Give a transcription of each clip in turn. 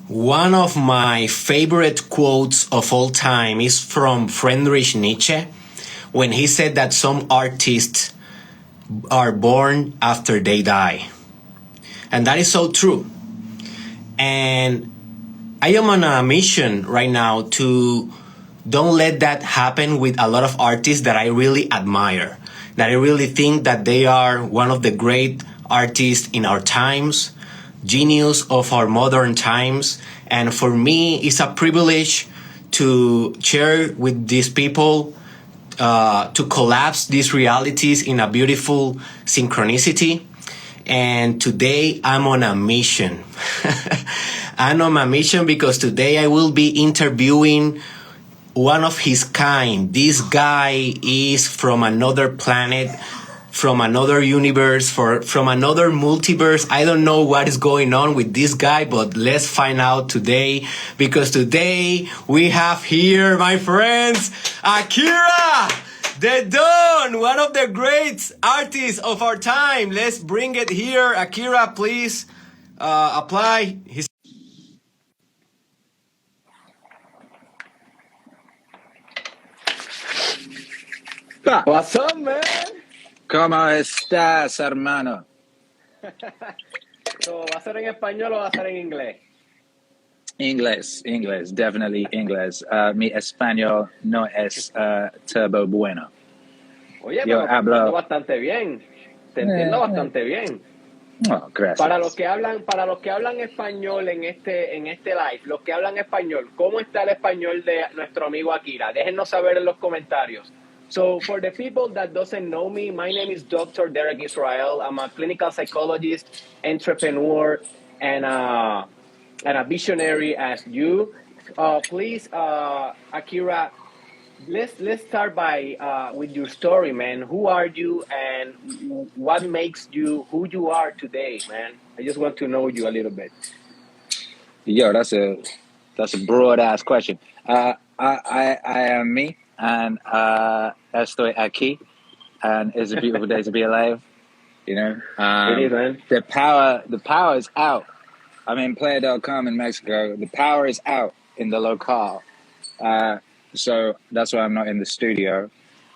One of my favorite quotes of all time is from Friedrich Nietzsche when he said that some artists are born after they die. And that is so true. And I am on a mission right now to don't let that happen with a lot of artists that I really admire, that I really think that they are one of the great artists in our times, genius of our modern times. And for me, it's a privilege to share with these people, to collapse these realities in a beautiful synchronicity. And today I'm on a mission. I'm on a mission because today I will be interviewing one of his kind. This guy is from another planet, from another universe, from another multiverse. I don't know what is going on with this guy, but let's find out today, because today we have here, my friends, Akira, the Don, one of the great artists of our time. Let's bring it here. Akira, please apply his. What's up, man? ¿Cómo estás, hermano? So, ¿va a ser en español o va a ser en inglés? Inglés, definitely inglés. Mi español no es turbo bueno. Oye, Yo pero te hablo- entiendo bastante bien. Te entiendo bastante bien. Oh, gracias. Para los que hablan español en este live, los que hablan español, ¿cómo está el español de nuestro amigo Akira? Déjennos saber en los comentarios. So, for the people that doesn't know me, my name is Dr. Derek Israel. I'm a clinical psychologist, entrepreneur, and a visionary as you. Please, Akira, let's start by with your story, man. Who are you, and what makes you who you are today, man? I just want to know you a little bit. Yo, that's a broad ass question. I am me, and estoy aquí, and it's a beautiful day to be alive. You know, It is, man. the power is out. I'm in Playa del Carmen, Mexico. The power is out in the locale. So that's why I'm not in the studio.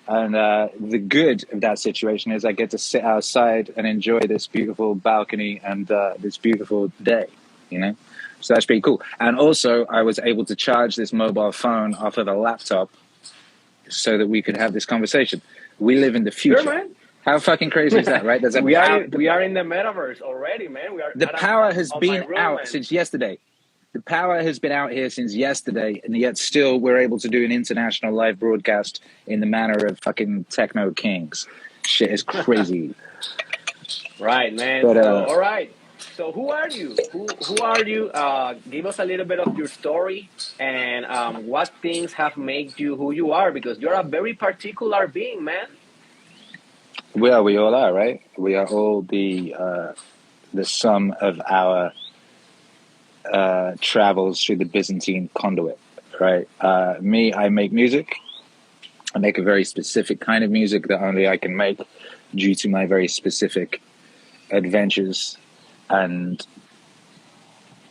And the good of that situation is I get to sit outside and enjoy this beautiful balcony and this beautiful day, you know? So that's pretty cool. And also, I was able to charge this mobile phone off of a laptop so that we could have this conversation. We live in the future. Sure, man. How fucking crazy is that, right? There's We are in the metaverse already, man. We are. The power has on been my room, out man. since yesterday. The power has been out here since yesterday, and yet still we're able to do an international live broadcast in the manner of fucking techno kings. Shit is crazy. Right, man. But, So, all right. So who are you? Who are you? Give us a little bit of your story and what things have made you who you are, because you're a very particular being, man. Well, we all are, right? We are all the sum of our travels through the Byzantine conduit, right? Me, I make music. I make a very specific kind of music that only I can make due to my very specific adventures and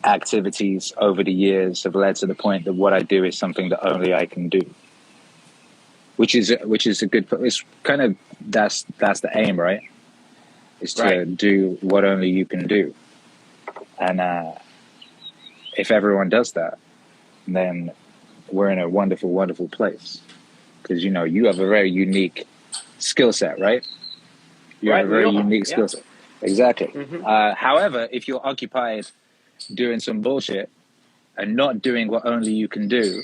activities over the years have led to the point that what I do is something that only I can do. Which is a good. It's kind of that's the aim, right? Is to do what only you can do, and if everyone does that, then we're in a wonderful, wonderful place. Because you know you have a very unique skill set, right? You have a very unique skill set. Exactly. Mm-hmm. However, if you're occupied doing some bullshit and not doing what only you can do,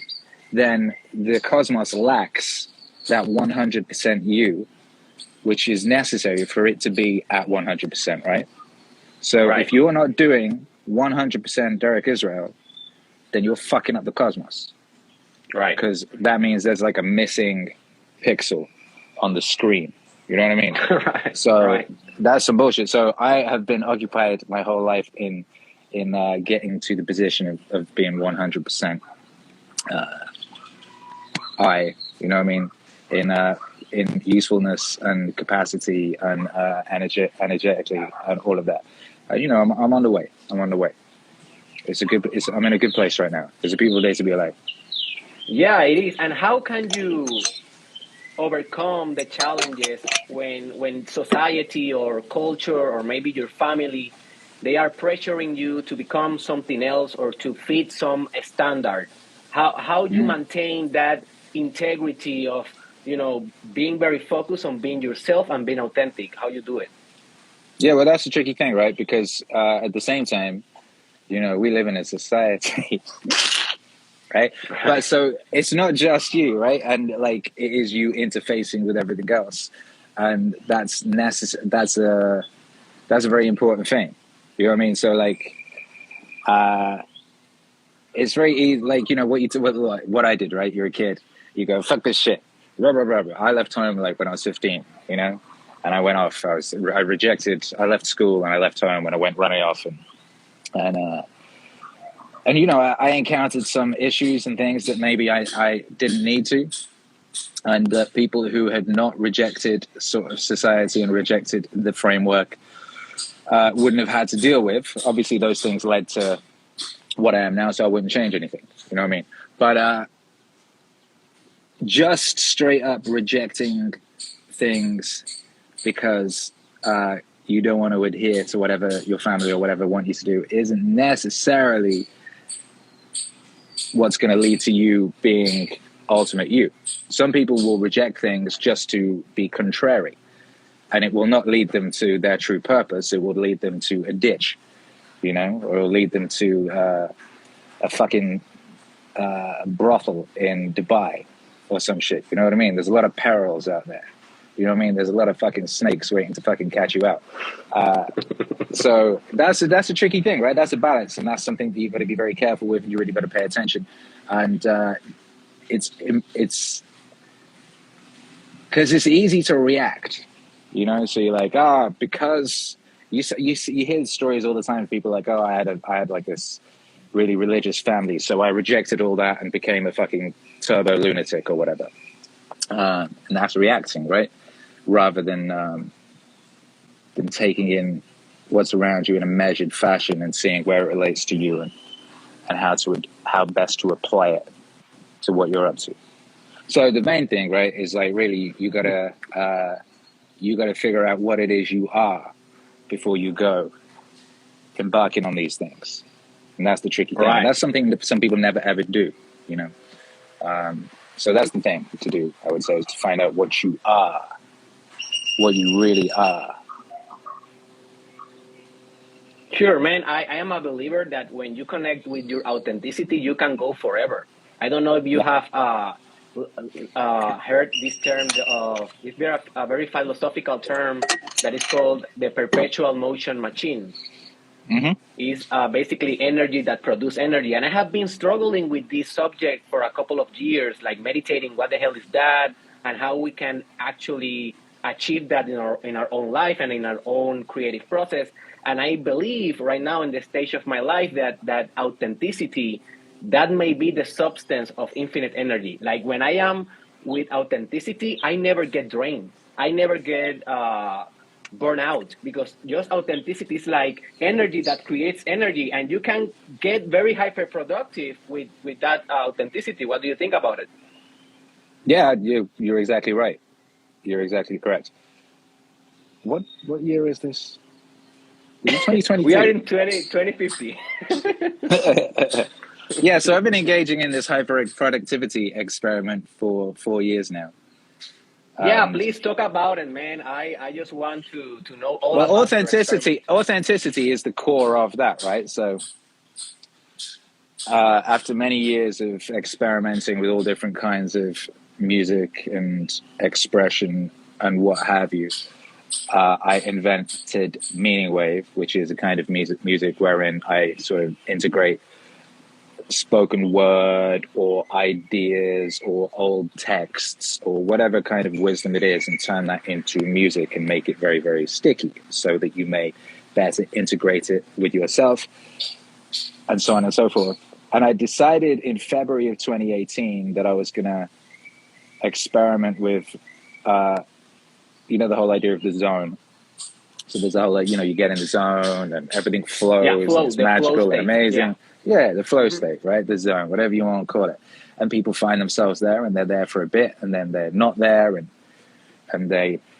then the cosmos lacks that 100% you, which is necessary for it to be at 100%, right? So if you're not doing 100% Derek Israel, then you're fucking up the cosmos. Right. Because that means there's like a missing pixel on the screen. You know what I mean? Right. So that's some bullshit. So I have been occupied my whole life in getting to the position of being 100% I, you know what I mean? In usefulness and capacity and energetically and all of that. You know, I'm on the way. I'm in a good place right now. It's a beautiful day to be alive. Yeah, it is. And how can you overcome the challenges when society or culture or maybe your family, they are pressuring you to become something else or to fit some standard? How do you Mm. maintain that integrity of, being very focused on being yourself and being authentic? How you do it? Yeah, well, that's the tricky thing, right? Because at the same time, we live in a society, right? But Right. so it's not just you, right? And like it is you interfacing with everything else, and that's necessary. That's a very important thing. You know what I mean? So like, uh, it's very easy. Like what I did, right? You're a kid. You go fuck this shit. Blah, blah, blah, blah. I left home like when I was 15. And I went off. I rejected. I left school and I left home and I went running off and I encountered some issues and things that maybe I didn't need to, and that people who had not rejected sort of society and rejected the framework wouldn't have had to deal with. Obviously, those things led to what I am now, so I wouldn't change anything. You know what I mean? But just straight up rejecting things because you don't want to adhere to whatever your family or whatever want you to do isn't necessarily what's going to lead to you being ultimate you. Some people will reject things just to be contrary, and it will not lead them to their true purpose. It will lead them to a ditch, or it'll lead them to a fucking brothel in Dubai or some shit. You know what I mean? There's a lot of perils out there. You know what I mean? There's a lot of fucking snakes waiting to fucking catch you out. So that's a tricky thing, right? That's a balance, and that's something that you've got to be very careful with, and you really got to pay attention. And it's because it's easy to react, So you're like, because you hear stories all the time. People like, I had like this really religious family, so I rejected all that and became a fucking turbo lunatic or whatever. And that's reacting, right? Rather than taking in what's around you in a measured fashion and seeing where it relates to you and how best to apply it to what you're up to. So the main thing, right, is like really you gotta figure out what it is you are before you go embarking on these things, and that's the tricky thing. Right. And that's something that some people never ever do, So that's the thing to do, I would say, is to find out what you are, what you really are. Sure, man. I am a believer that when you connect with your authenticity, you can go forever. I don't know if you have heard this term of, it's a very philosophical term that is called the perpetual motion machine. Mm-hmm. Is basically energy that produces energy. And I have been struggling with this subject for a couple of years, like meditating what the hell is that and how we can actually achieve that in our own life and in our own creative process. And I believe right now in the stage of my life that authenticity, that may be the substance of infinite energy. Like when I am with authenticity, I never get drained. I never get burn out, because just authenticity is like energy that creates energy, and you can get very hyper productive with that authenticity. What do you think about it? Yeah, you're exactly right. You're exactly correct. What year is this? Is it We are 2022? in 2050. Yeah, so I've been engaging in this hyper productivity experiment for 4 years now. Yeah, And please talk about it, man. I just want to know all well, about your experiment. authenticity is the core of that, right? So after many years of experimenting with all different kinds of music and expression and what have you, I invented Meaning Wave, which is a kind of music wherein I sort of integrate spoken word or ideas or old texts or whatever kind of wisdom it is, and turn that into music and make it very, very sticky so that you may better integrate it with yourself and so on and so forth. And I decided in February of 2018 that I was going to experiment with, the whole idea of the zone. So there's a whole, you get in the zone and everything Yeah, flows and flow, it's the flow magical and state. Yeah. amazing. Yeah, the flow state, right? The zone, whatever you want to call it. And people find themselves there, and they're there for a bit, and then they're not there, and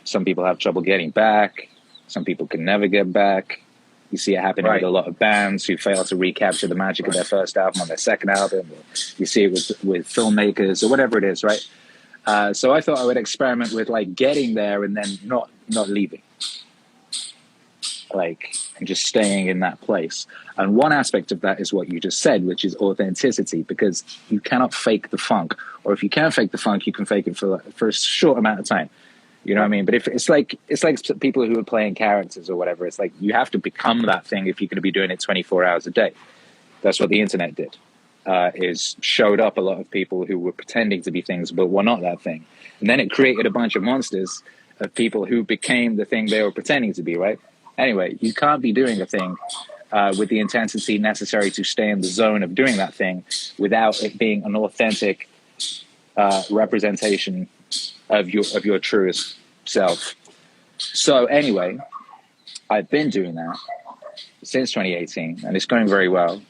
some people have trouble getting back. Some people can never get back. You see it happening with a lot of bands who fail to recapture the magic of their first album on their second album. Or you see it with filmmakers or whatever it is, right? So I thought I would experiment with like getting there and then not leaving, like, and just staying in that place. And one aspect of that is what you just said, which is authenticity, because you cannot fake the funk. Or if you can fake the funk, you can fake it for a short amount of time. You know what I mean? But if it's like people who are playing characters or whatever, it's like you have to become that thing if you're going to be doing it 24 hours a day. That's what the internet did. Is showed up a lot of people who were pretending to be things but were not that thing. And then it created a bunch of monsters of people who became the thing they were pretending to be, right? Anyway, you can't be doing a thing with the intensity necessary to stay in the zone of doing that thing without it being an authentic representation of your truest self. So anyway, I've been doing that since 2018, and it's going very well.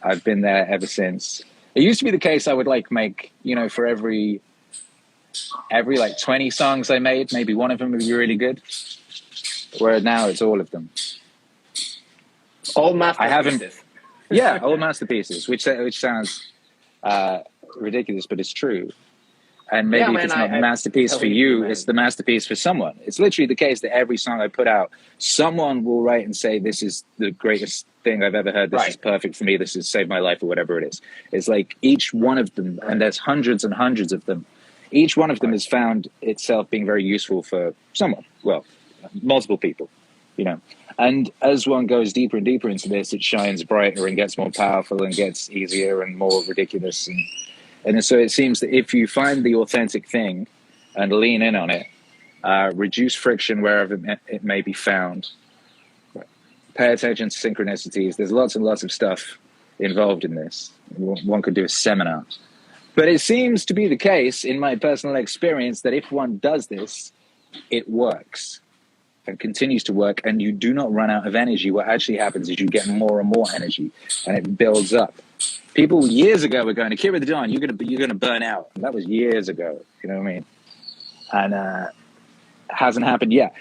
I've been there ever since. It used to be the case I would like make, for every like 20 songs I made, maybe one of them would be really good. Where now it's all of them. All masterpieces. Yeah, all masterpieces, which sounds ridiculous, but it's true. And maybe if it's not the masterpiece for you, it's the masterpiece for someone. It's literally the case that every song I put out, someone will write and say, this is the greatest thing I've ever heard. This is perfect for me. This has saved my life, or whatever it is. It's like each one of them, and there's hundreds and hundreds of them, each one of them has found itself being very useful for someone. Well, multiple people, And as one goes deeper and deeper into this, it shines brighter and gets more powerful and gets easier and more ridiculous. And so it seems that if you find the authentic thing and lean in on it, reduce friction wherever it may be found, pay attention to synchronicities. There's lots and lots of stuff involved in this. One could do a seminar. But it seems to be the case, in my personal experience, that if one does this, it works and continues to work, and you do not run out of energy. What actually happens is you get more and more energy, and it builds up. People years ago were going, Akira the Don, you're gonna burn out. And that was years ago. You know what I mean? And it hasn't happened yet.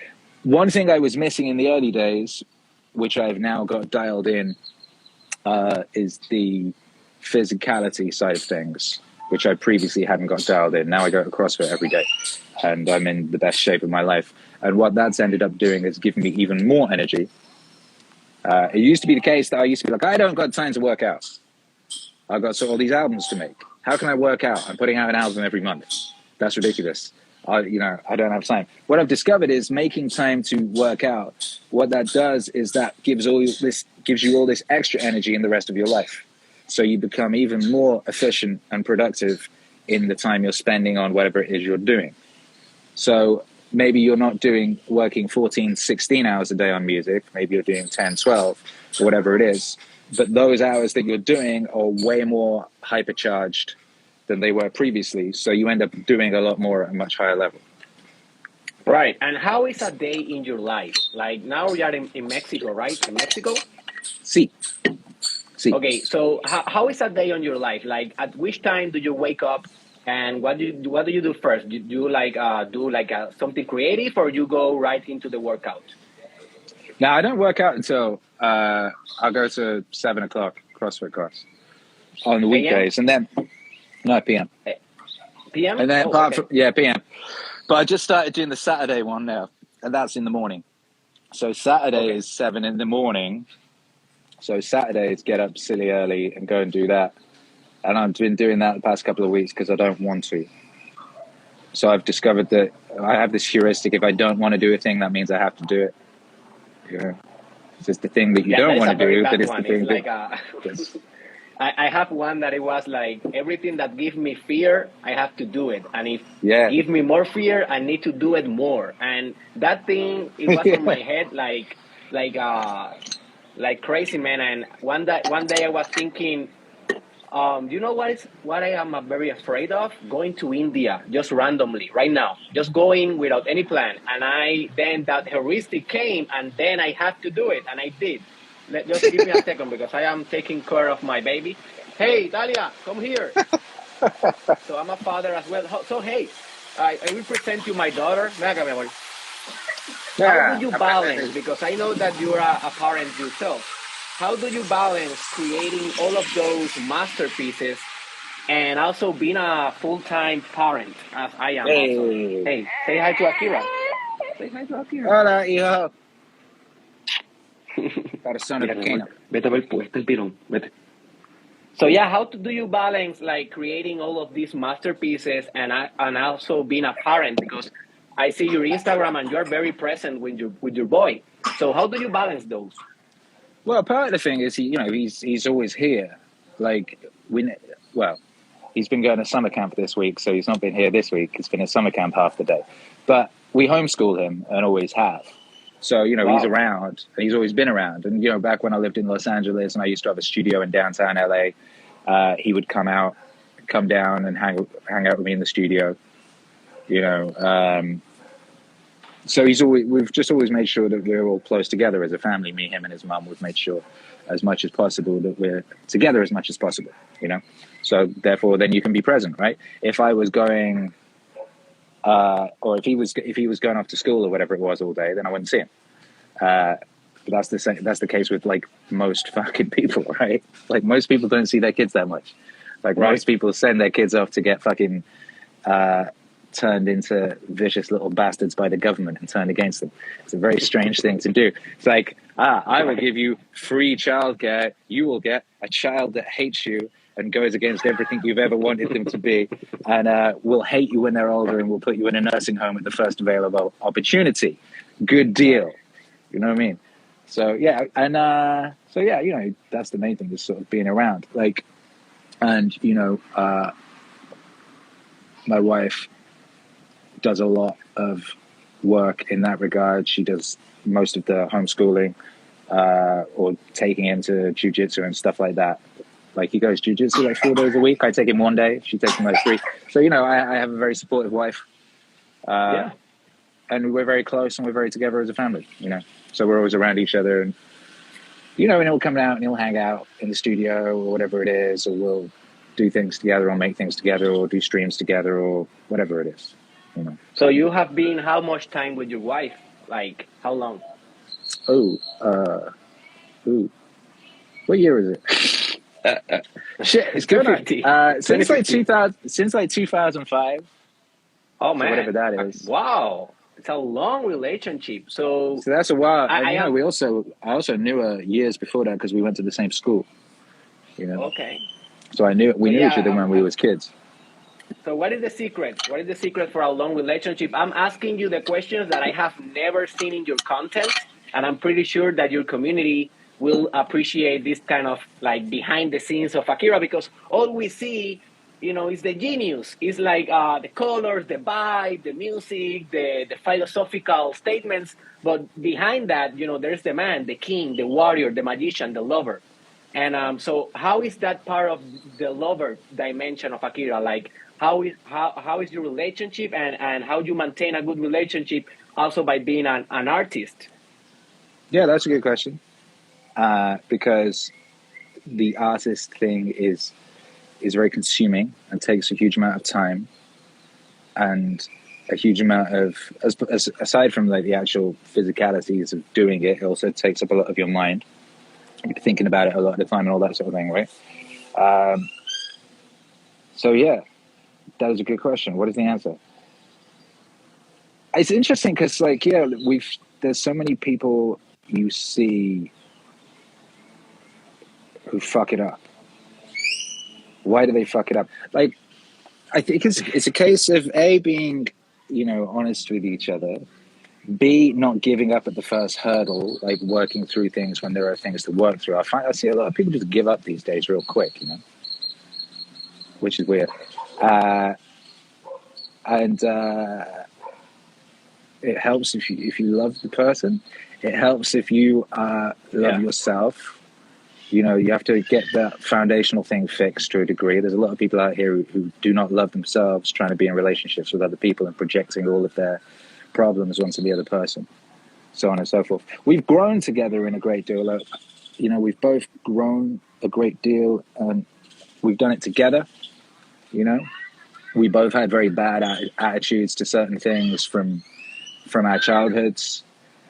One thing I was missing in the early days, which I've now got dialed in, is the physicality side of things, which I previously hadn't got dialed in. Now I go to CrossFit every day, and I'm in the best shape of my life. And what that's ended up doing is giving me even more energy. It used to be the case that I used to be like, I don't got time to work out. I've got all these albums to make. How can I work out? I'm putting out an album every month. That's ridiculous. I don't have time. What I've discovered is making time to work out. What that does is that gives you all this extra energy in the rest of your life. So you become even more efficient and productive in the time you're spending on whatever it is you're doing. So maybe you're not working 14, 16 hours a day on music. Maybe you're doing 10, 12, or whatever it is. But those hours that you're doing are way more hypercharged than they were previously. So you end up doing a lot more at a much higher level. Right. And how is a day in your life? Like now we are in Mexico, right? In Mexico? Sí. Okay. So how is a day on your life? Like at which time do you wake up? And what do you do first? Do you do something creative, or you go right into the workout? Now I don't work out until I'll go to 7 o'clock CrossFit class on the weekdays, and then PM. PM. And then PM. But I just started doing the Saturday one now, and that's in the morning. So Saturday is 7 in the morning. So Saturday is get up silly early and go and do that. And I've been doing that the past couple of weeks because I don't want to. So I've discovered that I have this heuristic. If I don't want to do a thing, that means I have to do it. It's just the thing that you don't want to do, but it's the thing that... I have one that it was like, everything that gives me fear, I have to do it. And if give me more fear, I need to do it more. And that thing, it was in my head like crazy, man. And one day I was thinking, you know what I am very afraid of? Going to India just randomly right now, just going without any plan. And then that heuristic came, and then I had to do it, and I did. Just give me a second because I am taking care of my baby. Hey, Dalia, come here. So I'm a father as well. So hey, I will present you my daughter. Ven acá, mi amor. How do Yeah, you balance? Because I know that you're a parent yourself. How do you balance creating all of those masterpieces and also being a full-time parent, as I am also? hey, Hey, say hi to Akira. Say hi to Akira. hola, hijo. Persona Mira, mi amor, pequeña. vete a ver puesto el pirón. Vete. So yeah, how do you balance like creating all of these masterpieces and also being a parent? Because I see your Instagram and you're very present with your boy. So how do you balance those? Well, part of the thing is he's always here. Like well, he's been going to summer camp this week, so he's not been here this week. He's been at summer camp half the day, but we homeschool him and always have. So he's Wow. around. And he's always been around. And back when I lived in Los Angeles and I used to have a studio in downtown LA, he would come down and hang out with me in the studio. So we've just always made sure that we're all close together as a family. Me, him, and his mum. We've made sure as much as possible that we're together as much as possible. So therefore, then you can be present, right? If I was going, or if he was going off to school or whatever it was all day, then I wouldn't see him. But that's the same. That's the case with like most fucking people, right? Like most people don't see their kids that much. Like Right. most people send their kids off to get fucking turned into vicious little bastards by the government and turned against them. It's a very strange thing to do. It's like, I will give you free childcare. You will get a child that hates you and goes against everything you've ever wanted them to be, and will hate you when they're older, and will put you in a nursing home at the first available opportunity. Good deal. You know what I mean? So yeah, and so yeah, that's the main thing, is sort of being around. Like, and my wife does a lot of work in that regard. She does most of the homeschooling, or taking him to jiu-jitsu and stuff like that. Like he goes jiu-jitsu like 4 days a week. I take him 1 day. She takes him like 3. So, I have a very supportive wife. Yeah. And we're very close and we're very together as a family, So we're always around each other, and, and he'll come out and he'll hang out in the studio or whatever it is, or we'll do things together or make things together or do streams together or whatever it is. So you have been how much time with your wife? Like how long? What year is it? Shit, it's going on. Since like 2005. Oh So man, whatever that is. Wow, it's a long relationship. So that's a while. I And I also knew her years before that because we went to the same school. Okay. So we knew each other when we was kids. So what is the secret? What is the secret for a long relationship? I'm asking you the questions that I have never seen in your content, and I'm pretty sure that your community will appreciate this kind of like behind the scenes of Akira, because all we see, is the genius. It's like the colors, the vibe, the music, the philosophical statements. But behind that, there's the man, the king, the warrior, the magician, the lover. And so how is that part of the lover dimension of Akira? Like how is your relationship, and how do you maintain a good relationship also by being an artist? Yeah, that's a good question. Because the artist thing is very consuming and takes a huge amount of time, and a huge amount of, aside from like the actual physicalities of doing it, it also takes up a lot of your mind. You're thinking about it a lot of the time and all that sort of thing, right? So yeah, that is a good question. What is the answer? It's interesting because, like, yeah, there's so many people you see who fuck it up. Why do they fuck it up? Like, I think it's a case of A, being, honest with each other. B, not giving up at the first hurdle, like working through things when there are things to work through. I see a lot of people just give up these days real quick, which is weird. And it helps if you love the person. It helps if you love yourself. You have to get that foundational thing fixed to a degree. There's a lot of people out here who do not love themselves, trying to be in relationships with other people and projecting all of their problems onto the other person, so on and so forth. We've grown together in a great deal. you know, we've both grown a great deal, and we've done it together. You know, we both had very bad attitudes to certain things from our childhoods.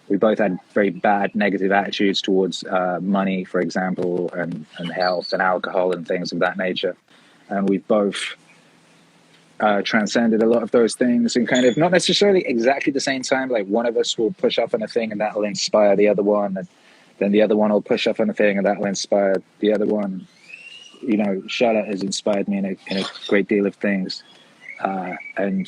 We both had very bad negative attitudes towards money, for example, and health and alcohol and things of that nature. And we've both transcended a lot of those things, and kind of not necessarily exactly the same time. Like one of us will push up on a thing and that will inspire the other one, and then the other one will push up on a thing and that will inspire the other one. You know, Charlotte has inspired me in a great deal of things, and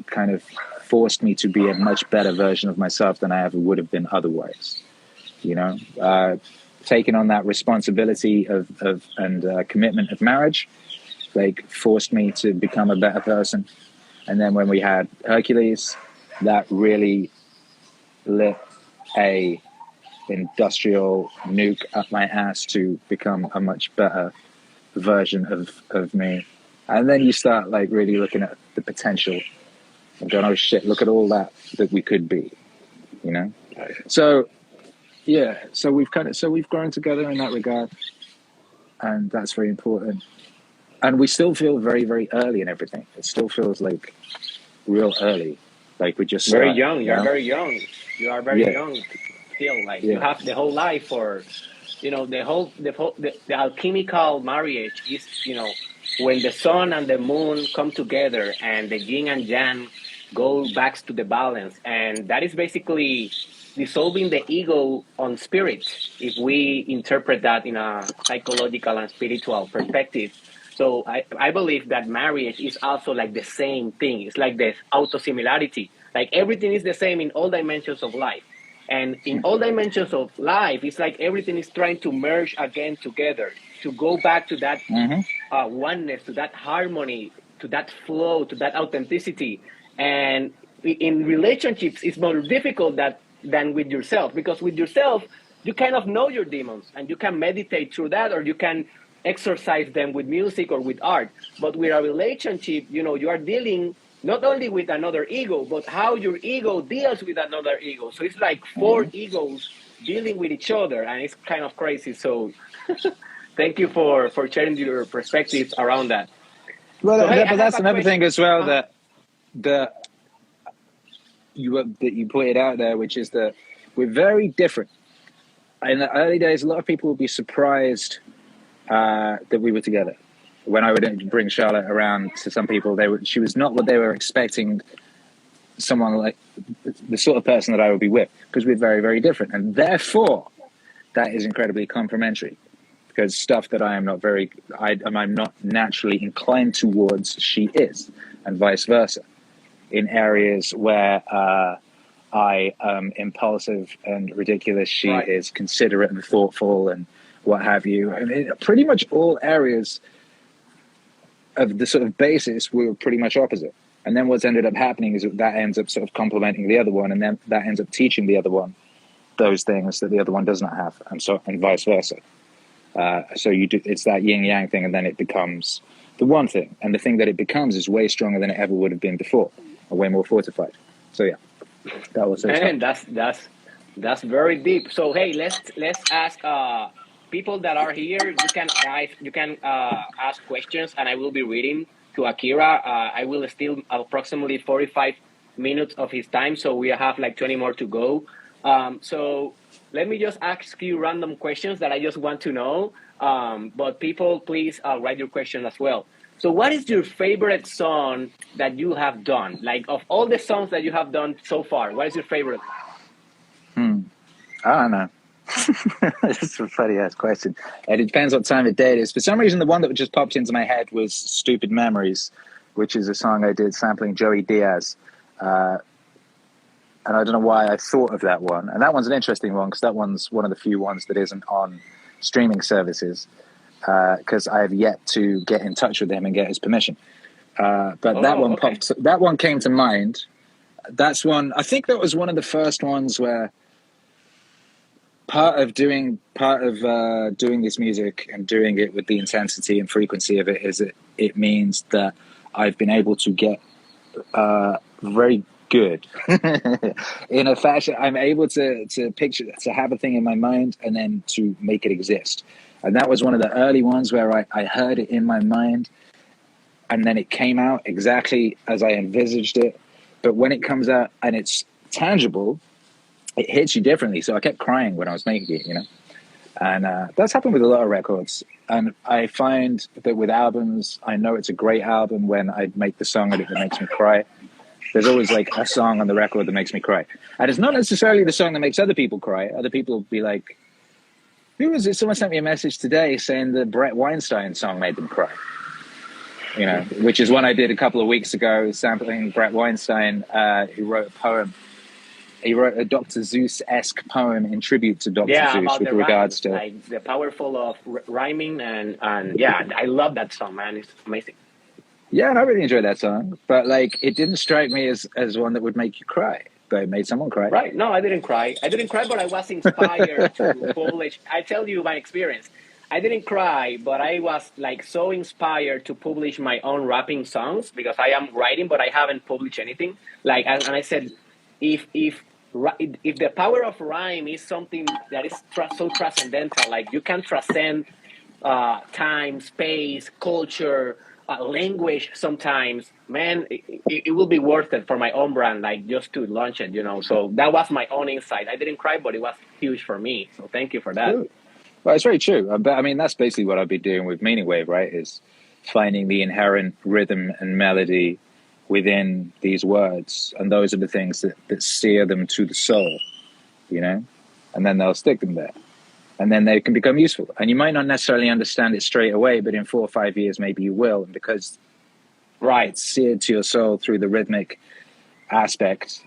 kind of forced me to be a much better version of myself than I ever would have been otherwise. You know, taking on that responsibility and commitment of marriage, like, forced me to become a better person. And then when we had Hercules, that really lit a industrial nuke up my ass to become a much better version of me. And then you start like really looking at the potential and going, oh shit, look at all that we could be, you know? So yeah, so we've grown together in that regard, and that's very important. And we still feel very, very early in everything. It still feels like real early. Like we just Very started, young. you You're know? very young. You are very Yeah. young still. Like Yeah. you have the whole life, or you know, the alchemical marriage is, you know, when the sun and the moon come together and the yin and yang go back to the balance, and that is basically dissolving the ego on spirit, if we interpret that in a psychological and spiritual perspective. So I believe that marriage is also like the same thing. It's like the auto similarity. Like everything is the same in all dimensions of life. And in all dimensions of life, it's like everything is trying to merge again together, to go back to that oneness, to that harmony, to that flow, to that authenticity. And in relationships, it's more difficult than with yourself, because with yourself, you kind of know your demons and you can meditate through that, or you can exercise them with music or with art. But with a relationship, you know, you are dealing not only with another ego, but how your ego deals with another ego. So it's like four egos dealing with each other, and it's kind of crazy. So thank you for sharing your perspectives around that. Well, So hey, I but have that's a another question. thing as well, that you pointed out there, which is that we're very different. In the early days, a lot of people would be surprised that we were together. When I would bring Charlotte around to some people, she was not what they were expecting. Someone like the sort of person that I would be with, because we're very, very different, and therefore that is incredibly complementary. Because stuff that I'm not naturally inclined towards, she is, and vice versa. In areas where I am impulsive and ridiculous, she Right. is considerate and thoughtful and what have you. I mean, pretty much all areas of the sort of basis were pretty much opposite. And then what's ended up happening is that ends up sort of complementing the other one, and then that ends up teaching the other one those things that the other one does not have, and vice versa. So it's that yin yang thing, and then it becomes the one thing, and the thing that it becomes is way stronger than it ever would have been before, and way more fortified. So yeah, that was it. And that's very deep. So hey, let's ask people that are here. You can ask questions, and I will be reading to Akira. I will steal approximately 45 minutes of his time, so we have like 20 more to go. So let me just ask you random questions that I just want to know. But people, please write your question as well. So what is your favorite song that you have done? Like, of all the songs that you have done so far, what is your favorite? I don't know. It's a funny ass question. It depends what time of day it is. For some reason, the one that just popped into my head was "Stupid Memories," which is a song I did sampling Joey Diaz. And I don't know why I thought of that one. And that one's an interesting one, because that one's one of the few ones that isn't on streaming services, because I have yet to get in touch with him and get his permission. But that one Okay. that one came to mind. That's one, I think that was one of the first ones where part of doing this music and doing it with the intensity and frequency of it is it means that I've been able to get very good. In a fashion, I'm able to picture, to have a thing in my mind and then to make it exist. And that was one of the early ones where I heard it in my mind and then it came out exactly as I envisaged it. But when it comes out and it's tangible, it hits you differently. So I kept crying when I was making it, you know. And that's happened with a lot of records. And I find that with albums, I know it's a great album when I make the song that makes me cry. There's always like a song on the record that makes me cry. And it's not necessarily the song that makes other people cry. Other people will be like, who was it? Someone sent me a message today saying the Brett Weinstein song made them cry. You know, which is one I did a couple of weeks ago, sampling Brett Weinstein, who wrote a poem. He wrote a Dr. Seuss-esque poem in tribute to Dr. Seuss with regards to like the powerful of rhyming and yeah, I love that song, man. It's amazing. Yeah, and I really enjoyed that song, but like it didn't strike me as one that would make you cry, but it made someone cry. Right? No, I didn't cry. I didn't cry, but I was inspired to publish. I tell you my experience. I didn't cry, but I was like so inspired to publish my own rapping songs because I am writing, but I haven't published anything. Like, and I said, if the power of rhyme is something that is so transcendental, like you can transcend time, space, culture, language sometimes, man, it will be worth it for my own brand, like just to launch it, you know. So that was my own insight. I didn't cry, but it was huge for me. So thank you for that. Cool. Well, it's very true. But I mean, that's basically what I've been doing with Meaning Wave, right? Is finding the inherent rhythm and melody within these words. And those are the things that steer them to the soul, you know? And then they'll stick them there. And then they can become useful. And you might not necessarily understand it straight away, but in 4 or 5 years, maybe you will. And because it's seared to your soul through the rhythmic aspect,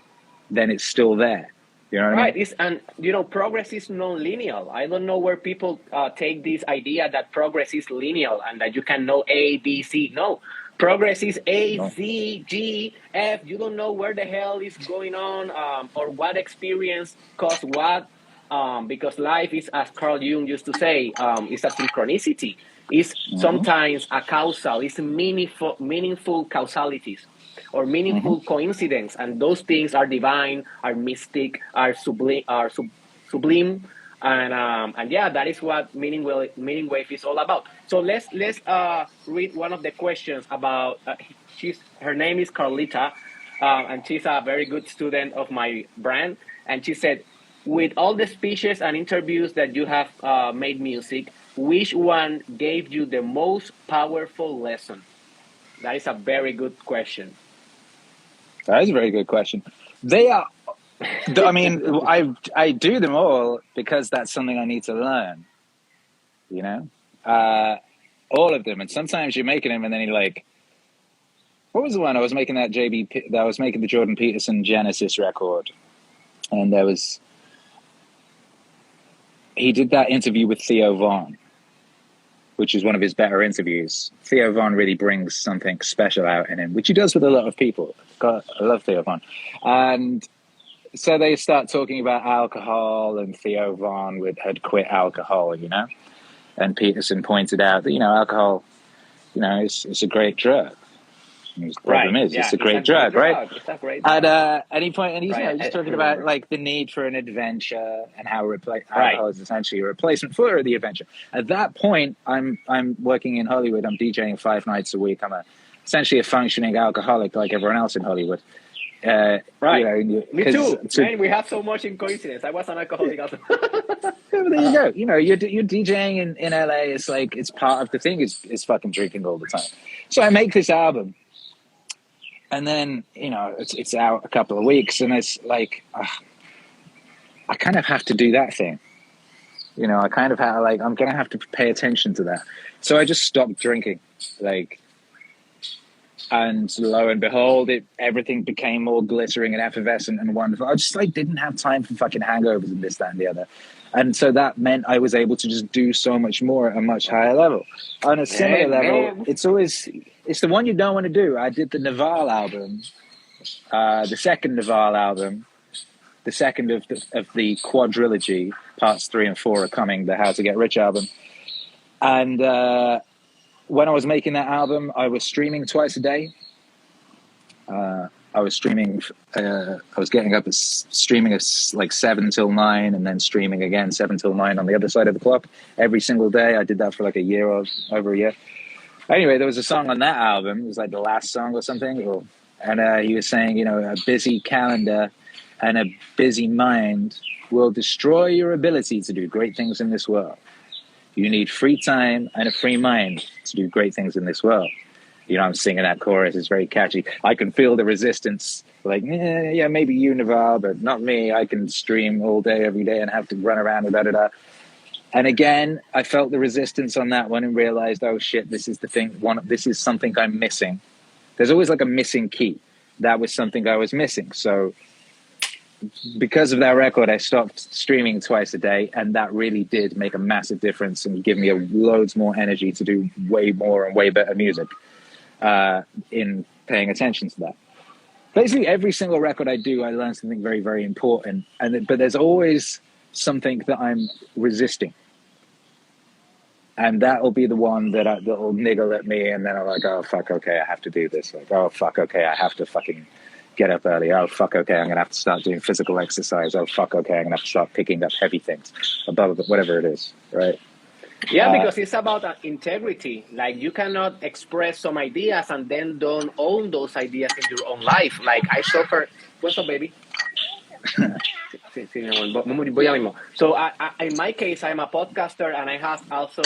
then it's still there. You know what I mean? And you know, progress is non-linear. I don't know where people take this idea that progress is linear and that you can know A, B, C. No, progress is A, Z, G, F. You don't know where the hell is going on or what experience caused what. Because life is, as Carl Jung used to say, is a synchronicity. It's sometimes a causal. It's meaningful causalities or meaningful coincidence, and those things are divine, are mystic, are sublime, and yeah, that is what Meaning Wave is all about. So let's read one of the questions about. Her name is Carlita, and she's a very good student of my brand, and she said, with all the speeches and interviews that you have made music, which one gave you the most powerful lesson? That is a very good question. That is a very good question. They are, I mean, I do them all because that's something I need to learn, you know? All of them. And sometimes you're making them and then you're like, what was the one? I was making I was making the Jordan Peterson Genesis record. And he did that interview with Theo Von, which is one of his better interviews. Theo Von really brings something special out in him, which he does with a lot of people. God, I love Theo Von. And so they start talking about alcohol, and Theo Von had quit alcohol, you know? And Peterson pointed out that, you know, alcohol, you know, it's a great drug. The problem is, it's a great drug, right? It's a great drug. At any point, and he's talking about like the need for an adventure and how alcohol is essentially a replacement for the adventure. At that point, I'm working in Hollywood. I'm DJing 5 nights a week. I'm essentially a functioning alcoholic like everyone else in Hollywood. You know, me too. Man, we have so much in coincidence. I was an alcoholic also. Yeah, but there you go. You know, you're DJing in LA. It's like it's part of the thing. Is fucking drinking all the time. So I make this album. And then, you know, it's out a couple of weeks and it's like, I kind of have to do that thing. You know, I kind of have, like, I'm going to have to pay attention to that. So I just stopped drinking, like, and lo and behold, everything became more glittering and effervescent and wonderful. I just, like, didn't have time for fucking hangovers and this, that, and the other. And so that meant I was able to just do so much more at a much higher level. On a similar level, it's the one you don't want to do. I did the Naval album, the second Naval album, the second of the quadrilogy. Parts 3 and 4 are coming, the How to Get Rich album. And when I was making that album, I was streaming twice a day. I was streaming. I was getting up streaming like 7 till 9, and then streaming again 7 till 9 on the other side of the clock every single day. I did that for like a year or over a year. Anyway, there was a song on that album. It was like the last song or something. And he was saying, you know, a busy calendar and a busy mind will destroy your ability to do great things in this world. You need free time and a free mind to do great things in this world. You know, I'm singing that chorus. It's very catchy. I can feel the resistance. Like, yeah, maybe you, Naval, but not me. I can stream all day, every day, and have to run around and da-da-da. And again, I felt the resistance on that one and realized, oh, shit, this is the thing. This is something I'm missing. There's always like a missing key. That was something I was missing. So because of that record, I stopped streaming twice a day, and that really did make a massive difference and give me loads more energy to do way more and way better music. In paying attention to that. Basically, every single record I do, I learn something very, very important. But there's always something that I'm resisting. And that'll be the one that'll niggle at me, and then I'm like, oh, fuck, okay, I have to do this. Like, oh, fuck, okay, I have to fucking get up early. Oh, fuck, okay, I'm going to have to start doing physical exercise. Oh, fuck, okay, I'm going to have to start picking up heavy things, above whatever it is, right? Yeah, because it's about integrity. Like, you cannot express some ideas and then don't own those ideas in your own life. Like, I suffer. What's up, baby? So in my case, I'm a podcaster, and I have also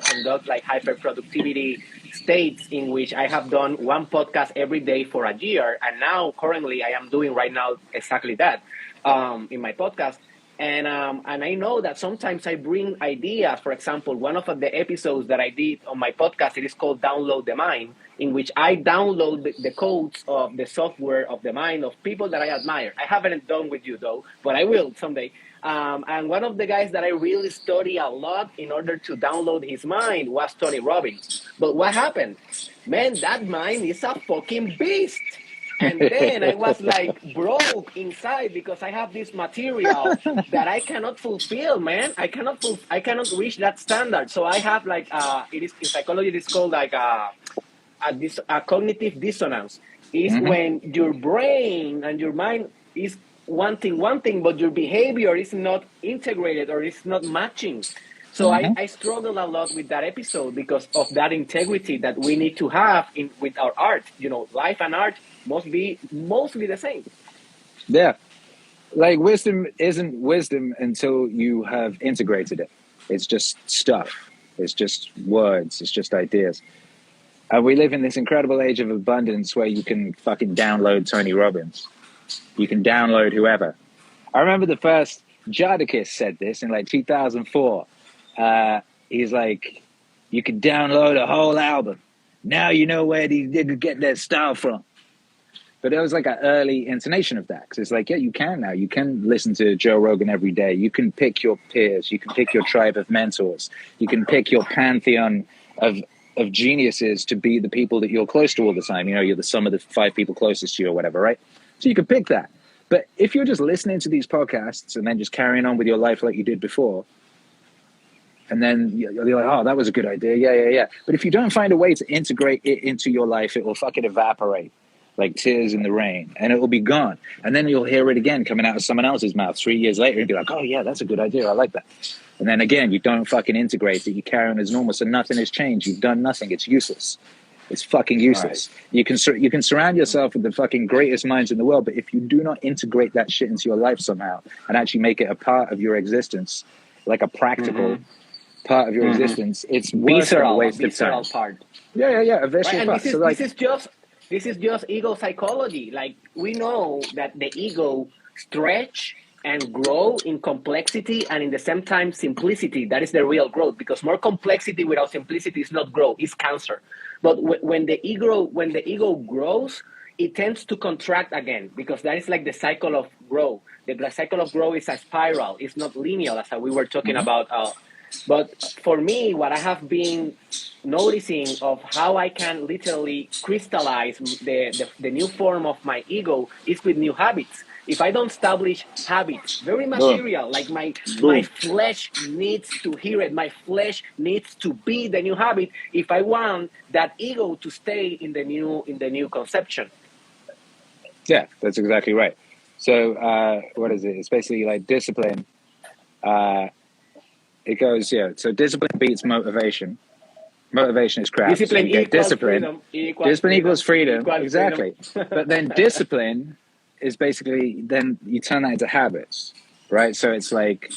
conduct like hyper productivity states in which I have done one podcast every day for a year. And now currently I am doing right now exactly that in my podcast. And I know that sometimes I bring ideas. For example, one of the episodes that I did on my podcast, it is called Download the Mind, in which I download the codes of the software of the mind of people that I admire. I haven't done with you, though, but I will someday. And one of the guys that I really study a lot in order to download his mind was Tony Robbins. But what happened? Man, that mind is a fucking beast. And then I was like broke inside because I have this material that I cannot fulfill, man. I cannot reach that standard. So I have like it is in psychology it is called like a cognitive dissonance. Is when your brain and your mind is wanting one thing, but your behavior is not integrated or it's not matching. So I struggled a lot with that episode because of that integrity that we need to have with our art. You know, life and art must be mostly the same. Yeah. Like, wisdom isn't wisdom until you have integrated it. It's just stuff. It's just words. It's just ideas. And we live in this incredible age of abundance where you can fucking download Tony Robbins. You can download whoever. I remember the first Jadakiss said this in like 2004. He's like, you can download a whole album. Now you know where these niggas get their style from. But there was like an early intonation of that. Because it's like, yeah, you can now. You can listen to Joe Rogan every day. You can pick your peers. You can pick your tribe of mentors. You can pick your pantheon of geniuses to be the people that you're close to all the time. You know, you're the sum of the 5 people closest to you or whatever, right? So you can pick that. But if you're just listening to these podcasts and then just carrying on with your life like you did before, and then you're like, oh, that was a good idea. Yeah. But if you don't find a way to integrate it into your life, it will fucking evaporate like tears in the rain, and it will be gone. And then you'll hear it again coming out of someone else's mouth 3 years later and be like, oh, yeah, that's a good idea. I like that. And then again, you don't fucking integrate it. You carry on as normal, so nothing has changed. You've done nothing. It's useless. It's fucking useless. Right. You can surround yourself with the fucking greatest minds in the world, but if you do not integrate that shit into your life somehow and actually make it a part of your existence, like a practical part of your existence, it's worse than a waste of time. Part. Yeah. A visceral part. This is just ego psychology. Like, we know that the ego stretch and grow in complexity and in the same time simplicity. That is the real growth, because more complexity without simplicity is not growth, it's cancer. But when the ego grows, it tends to contract again, because that is like the cycle of growth. The cycle of growth is a spiral. It's not linear, as we were talking about. But for me, what I have been noticing of how I can literally crystallize the new form of my ego is with new habits. If I don't establish habits, very material, like my flesh needs to hear it. My flesh needs to be the new habit if I want that ego to stay in the new conception. Yeah, that's exactly right. So what is it? It's basically like discipline. It goes, yeah. So discipline beats motivation. Motivation is crap. So Discipline you get equals discipline. freedom. Discipline equals freedom. Equals freedom. Exactly. But then discipline is basically, then you turn that into habits, right? So it's like,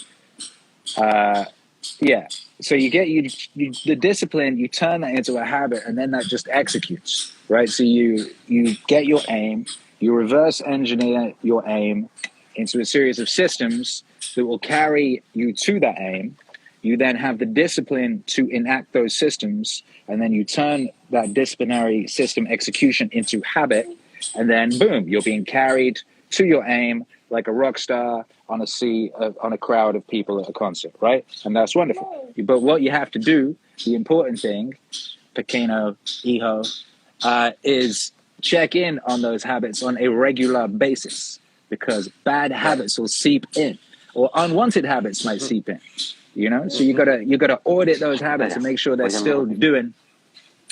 yeah. So you get the discipline, you turn that into a habit, and then that just executes, right? So you get your aim, you reverse engineer your aim into a series of systems that will carry you to that aim. You then have the discipline to enact those systems, and then you turn that disciplinary system execution into habit, and then boom, you're being carried to your aim like a rock star on a on a crowd of people at a concert, right? And that's wonderful. But what you have to do, the important thing, pequeño hijo, is check in on those habits on a regular basis, because bad habits will seep in, or unwanted habits might seep in. You know, so you gotta audit those habits and make sure they're still doing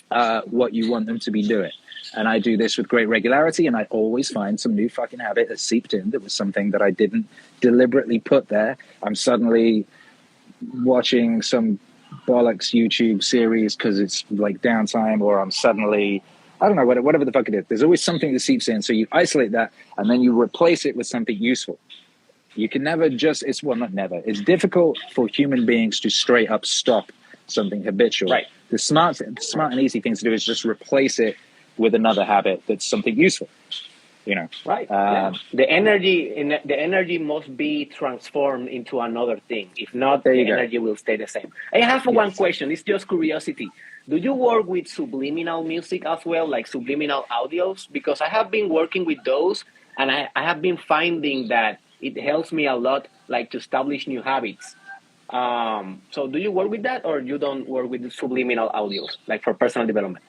what you want them to be doing. And I do this with great regularity, and I always find some new fucking habit that seeped in that was something that I didn't deliberately put there. I'm suddenly watching some bollocks YouTube series because it's like downtime, or I'm suddenly, I don't know, whatever the fuck it is. There's always something that seeps in. So you isolate that, and then you replace it with something useful. You can never just, not never. It's difficult for human beings to straight up stop something habitual. Right. The smart and easy thing to do is just replace it with another habit that's something useful. You know. Right. The energy must be transformed into another thing. If not, the energy will stay the same. I have one question. It's just curiosity. Do you work with subliminal music as well, like subliminal audios? Because I have been working with those, and I have been finding that it helps me a lot, like to establish new habits. So do you work with that, or you don't work with the subliminal audios, like for personal development?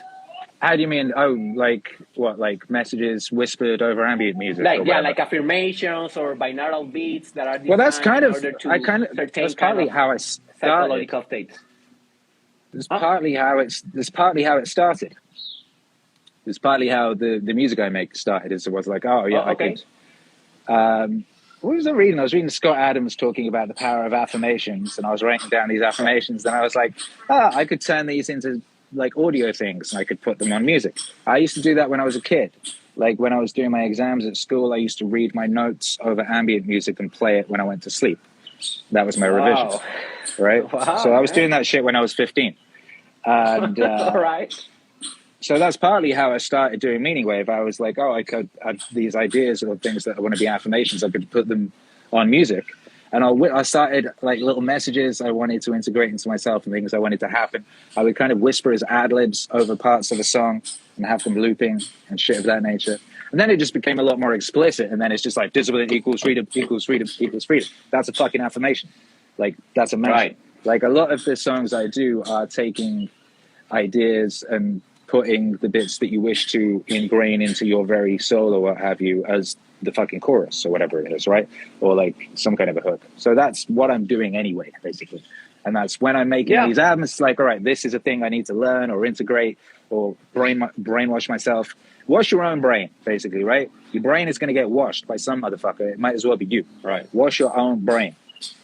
How do you mean? Oh, like what? Like messages whispered over ambient music? Like like affirmations or binaural beats that are designed well, that's kind of. that's partly how it started. Psychological states. That's partly how it started. It's partly how the music I make started. It was like, oh yeah, okay. I could. What was I reading? I was reading Scott Adams talking about the power of affirmations, and I was writing down these affirmations, and I was like, I could turn these into like audio things, and I could put them on music. I used to do that when I was a kid. Like when I was doing my exams at school, I used to read my notes over ambient music and play it when I went to sleep. That was my revisions, right? Wow, so I was doing that shit when I was 15. And, all right. So that's partly how I started doing Meaning Wave. I was like, I could have these ideas of things that I want to be affirmations. I could put them on music. And I started like little messages I wanted to integrate into myself and things I wanted to happen. I would kind of whisper as ad-libs over parts of a song and have them looping and shit of that nature. And then it just became a lot more explicit. And then it's just like discipline equals freedom equals freedom equals freedom. That's a fucking affirmation. Like that's a mention. Right. Like a lot of the songs I do are taking ideas and putting the bits that you wish to ingrain into your very soul or what have you as the fucking chorus or whatever it is, right? Or like some kind of a hook. So that's what I'm doing anyway, basically. And that's when I'm making these albums, it's like, all right, this is a thing I need to learn or integrate or brainwash myself. Wash your own brain, basically, right? Your brain is going to get washed by some motherfucker. It might as well be you. Right. Wash your own brain,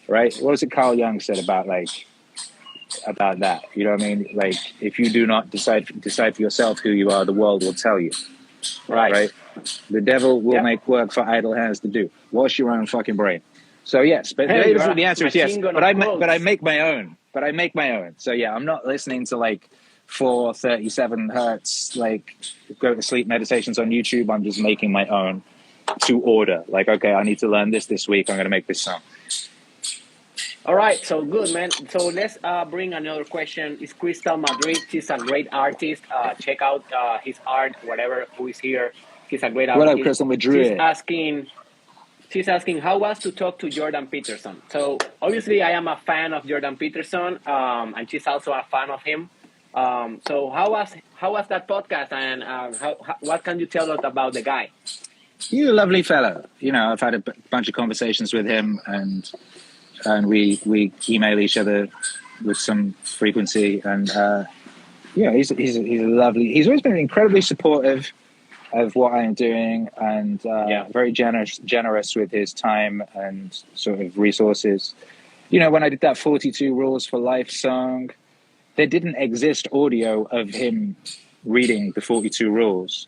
right? What was it Carl Jung said about that? You know what I mean? Like, if you do not decide for yourself who you are, the world will tell you. Right? The devil will make work for idle hands to do. Wash your own fucking brain. So yes, but the answer is yes. But I make my own. So yeah, I'm not listening to like 437 hertz like go to sleep meditations on YouTube. I'm just making my own to order. Like, okay, I need to learn this week. I'm going to make this song. All right, so good, man. So let's bring another question. It's Crystal Madrid. She's a great artist. Check out his art, whatever, who is here. He's a great artist. What up, Crystal Madrid? She's asking how was to talk to Jordan Peterson. So obviously I am a fan of Jordan Peterson, and she's also a fan of him. So how was that podcast, and what can you tell us about the guy? He's a lovely fellow. You know, I've had a bunch of conversations with him, and we email each other with some frequency, and he's a lovely. He's always been incredibly supportive. of what I'm doing, and Yeah. very generous with his time and sort of resources. You know, when I did that 42 Rules for Life song, there didn't exist audio of him reading the 42 rules.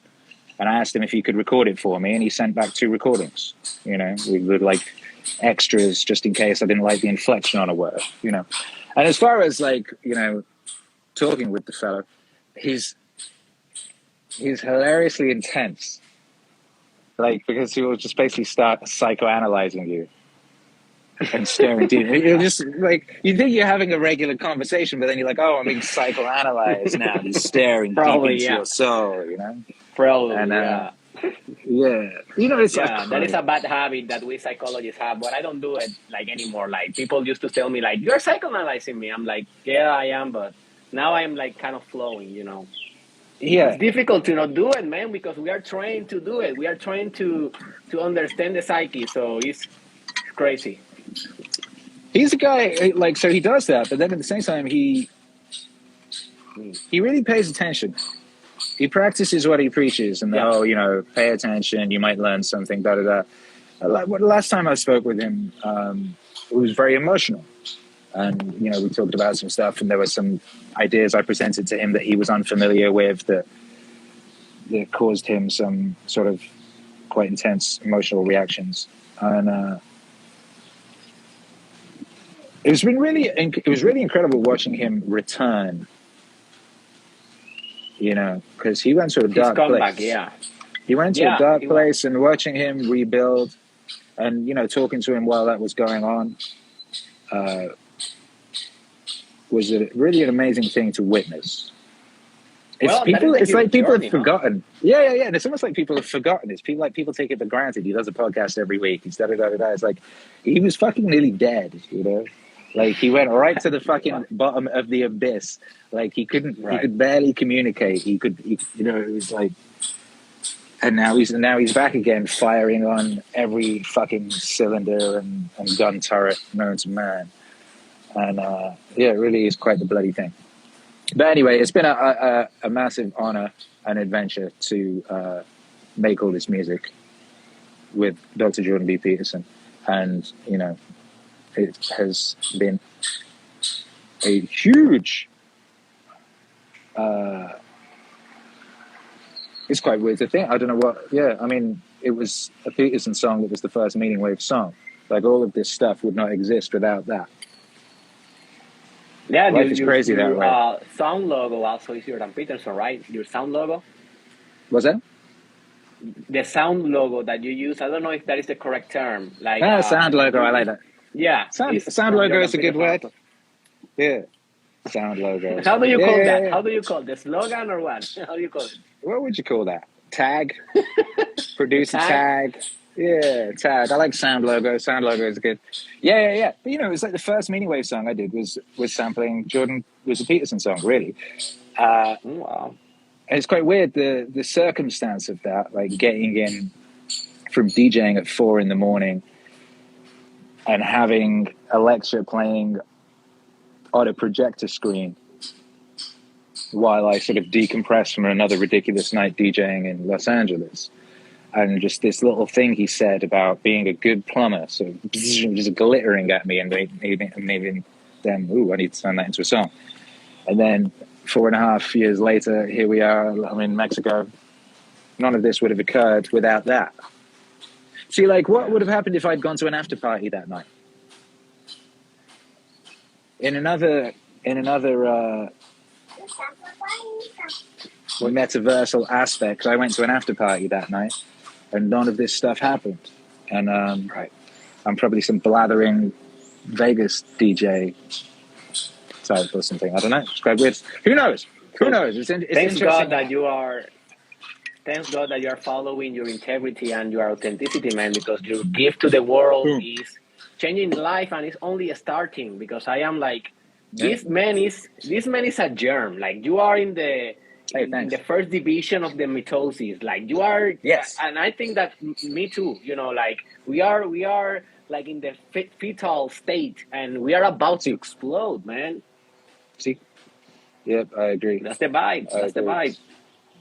And I asked him if he could record it for me, and he sent back 2 recordings. You know, we would like extras just in case I didn't like the inflection on a word, you know. And as far as like, you know, talking with the fellow, he's hilariously intense. Like, because he will just basically start psychoanalyzing you and staring deep. You're just like, you think you're having a regular conversation, but then you're like, oh, I'm being psychoanalyzed now. He's staring deep Probably, into yeah. your soul, you know? Probably, And yeah. yeah, you know, it's Yeah, that is iconic. a bad habit that we psychologists have, but I don't do it like anymore. Like people used to tell me like, you're psychoanalyzing me. I'm like, yeah, I am, but now I'm like kind of flowing, you know. It's Yeah, difficult to not do it, man, because we are trained to do it. We are trained to understand the psyche, so it's crazy. he's a guy like, so he does that, but then at the same time, he really pays attention. He practices what he preaches, and the Yeah. whole, you know, pay attention, you might learn something, da da da. Like, the last time I spoke with him, it was very emotional. And, you know, we talked about some stuff, and there were some ideas I presented to him that he was unfamiliar with that caused him some sort of quite intense emotional reactions. And it was really incredible watching him return, you know, because he went to a His dark comeback, place. yeah. He went to a Yeah, dark he was. place, and watching him rebuild and, you know, talking to him while that was going on was really an amazing thing to witness. Well, that is the It's like hero's people have journey, no? forgotten. Yeah. And it's almost like people have forgotten. It's people take it for granted. He does a podcast every week. He's da da da da da. It's like he was fucking nearly dead, you know? Like he went right to the fucking bottom of the abyss. Like he Right. could barely communicate. You know, it was like, and now he's back again, firing on every fucking cylinder and gun turret known to man. And yeah, it really is quite the bloody thing. But anyway, it's been a massive honor and adventure to make all this music with Dr. Jordan B. Peterson. And, you know, it has been a huge... it's quite weird to think. I don't know what... Yeah, I mean, it was a Peterson song that was the first Meaning Wave song. Like, all of this stuff would not exist without that. Yeah, Life is crazy that way. Sound logo also is Jordan Peterson, right? Your sound logo? What's that? The sound logo that you use, I don't know if that is the correct term. Like Sound logo, I like that. Yeah. Sound logo is a good word. Yeah. Sound logo. How do you call that? Yeah. How do you call it? The slogan or what? How do you call it? What would you call that? Tag? Producer tag? Yeah, tag. I like sound logo. Sound logo is good. Yeah. But, you know, it was like the first Meaning Wave song I did was sampling Jordan, was a Peterson song, really. Wow. And it's quite weird, the circumstance of that, like getting in from DJing at 4 a.m. and having a lecture playing on a projector screen while I sort of decompress from another ridiculous night DJing in Los Angeles. And just this little thing he said about being a good plumber, so just glittering at me and maybe then, ooh, I need to turn that into a song. And then 4.5 years later, here we are, I'm in Mexico. None of this would have occurred without that. See, like, what would have happened if I'd gone to an after party that night? In another metaversal aspect, I went to an after party that night, and none of this stuff happened. And Right. I'm probably some blathering Vegas DJ type or something. I don't know. It's quite weird. Who knows? It's Thanks interesting. God that you are following your integrity and your authenticity, man, because your gift to the world is changing life and it's only starting. Because I am like, this man is a germ. Like you are in the first division of the mitosis. Like you are, Yes. And I think that me too. You know, like we are like in the fetal state, and we are about to explode, man. See? Yep, I agree. That's the vibe. The vibe.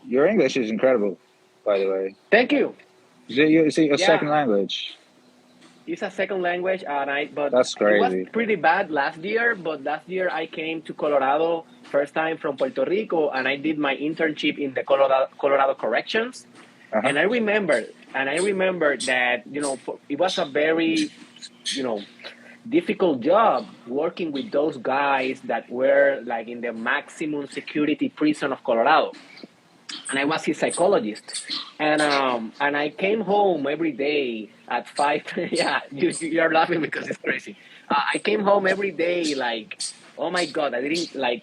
Your English is incredible. by the way. Thank you. Is it your Yeah, second language? it's a second language, but That's it was crazy. pretty bad last year. But last year I came to Colorado first time from Puerto Rico, and I did my internship in the Colorado Corrections. Uh-huh. And I remember that it was a very difficult job working with those guys that were like in the maximum security prison of Colorado. And I was his psychologist. And I came home every day at 5. Yeah, you're laughing because it's crazy. I came home every day like, oh my god, I didn't like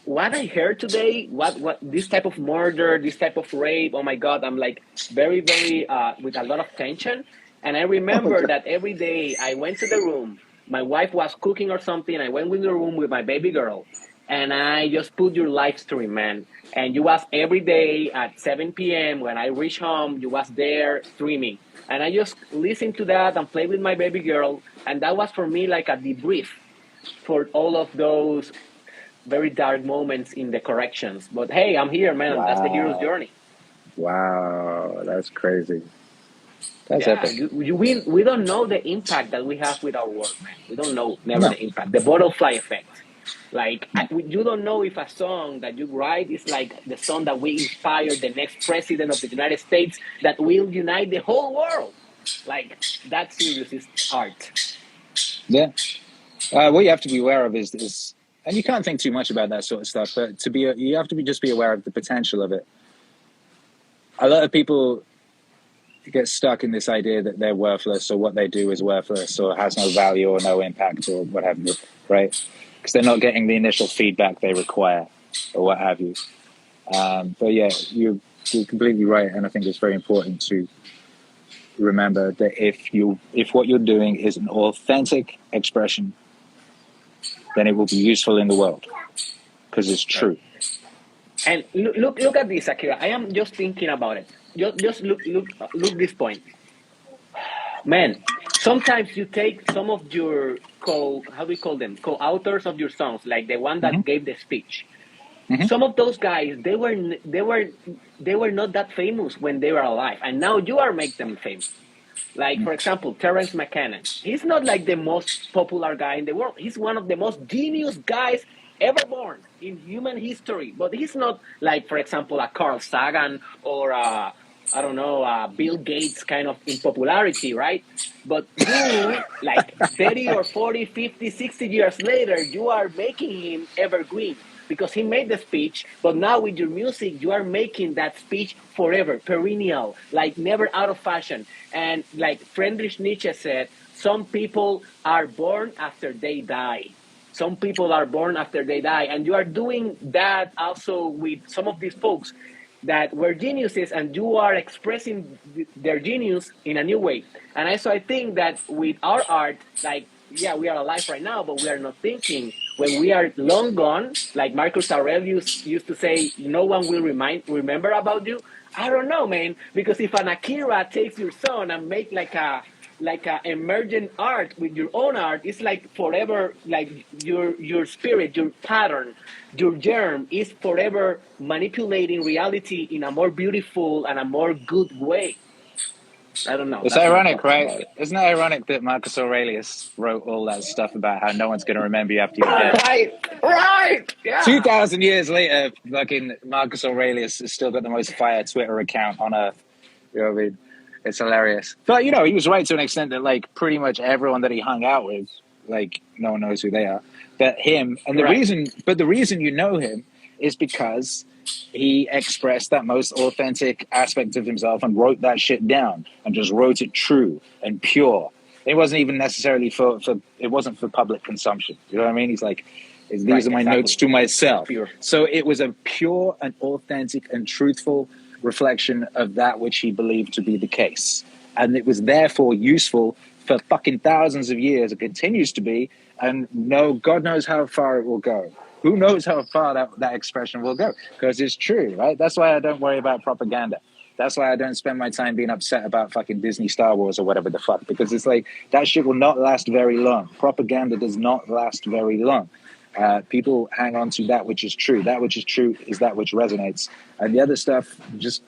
what I heard today. What this type of murder, this type of rape. Oh my god, I'm like very very with a lot of tension. And I remember that every day I went to the room. My wife was cooking or something. I went in the room with my baby girl, and I just put your live stream, man. And you was every day at 7 p.m. when I reach home, you was there streaming. And I just listened to that and played with my baby girl. And that was for me like a debrief for all of those very dark moments in the corrections. But hey, I'm here, man. That's the hero's Wow. journey. Wow. That's crazy. That's Yeah, epic. we don't know the impact that we have with our work, man. We don't know never No. the impact, the butterfly effect. Like No. you don't know if a song that you write is like the song that will inspire the next president of the United States that will unite the whole world. Like that serious is art. Yeah. What you have to be aware of is, and you can't think too much about that sort of stuff, but you have to just be aware of the potential of it. A lot of people get stuck in this idea that they're worthless, or what they do is worthless, or has no value or no impact, or what have you, right? Because they're not getting the initial feedback they require, or what have you. But yeah, you're completely right, and I think it's very important to remember that if what you're doing is an authentic expression, then it will be useful in the world because it's Right. true. And look at this, Akira. I am just thinking about it. Just look this point. Man, sometimes you take some of your how do we call them, co-authors of your songs, like the one Hmm. that gave the speech. Hmm. Some of those guys, they were not that famous when they were alive, and now you are make them famous. Like for example, Terrence McKenna. He's not like the most popular guy in the world. He's one of the most genius guys ever born in human history. But he's not like, for example, a Carl Sagan or I don't know, Bill Gates kind of in popularity, right? But you, like 30 or 40, 50, 60 years later, you are making him evergreen because he made the speech, but now with your music, you are making that speech forever, perennial, like never out of fashion. And like Friedrich Nietzsche said, some people are born after they die. Some people are born after they die. And you are doing that also with some of these folks that were geniuses, and you are expressing their genius in a new way. And I think that with our art, like, yeah, we are alive right now, but we are not thinking. When we are long gone, like Marcus Aurelius used to say, no one will remember about you. I don't know, man, because if an Akira takes your son and make like a emergent art with your own art, it's like forever, like your spirit, your pattern, your germ is forever manipulating reality in a more beautiful and a more good way. I don't know. It's That's my ironic, thoughts right? about it. Isn't it ironic that Marcus Aurelius wrote all that stuff about how no one's going to remember you after you're dead? Right, right, yeah. 2,000 years later, fucking Marcus Aurelius has still got the most fire Twitter account on Earth. You know what I mean? It's hilarious. But, he was right to an extent that, like, pretty much everyone that he hung out with, like, no one knows who they are. But him, and Right. the reason you know him is because he expressed that most authentic aspect of himself and wrote that shit down and just wrote it true and pure. It wasn't even necessarily it wasn't for public consumption. You know what I mean? He's like, these Right, are my notes exactly. to myself. Pure. So it was a pure and authentic and truthful reflection of that which he believed to be the case. And it was therefore useful for fucking thousands of years. It continues to be. And God knows how far it will go. Who knows how far that expression will go? Because it's true, right? That's why I don't worry about propaganda. That's why I don't spend my time being upset about fucking Disney Star Wars or whatever the fuck. Because it's like, that shit will not last very long. Propaganda does not last very long. People hang on to that which is true. That which is true is that which resonates. And the other stuff just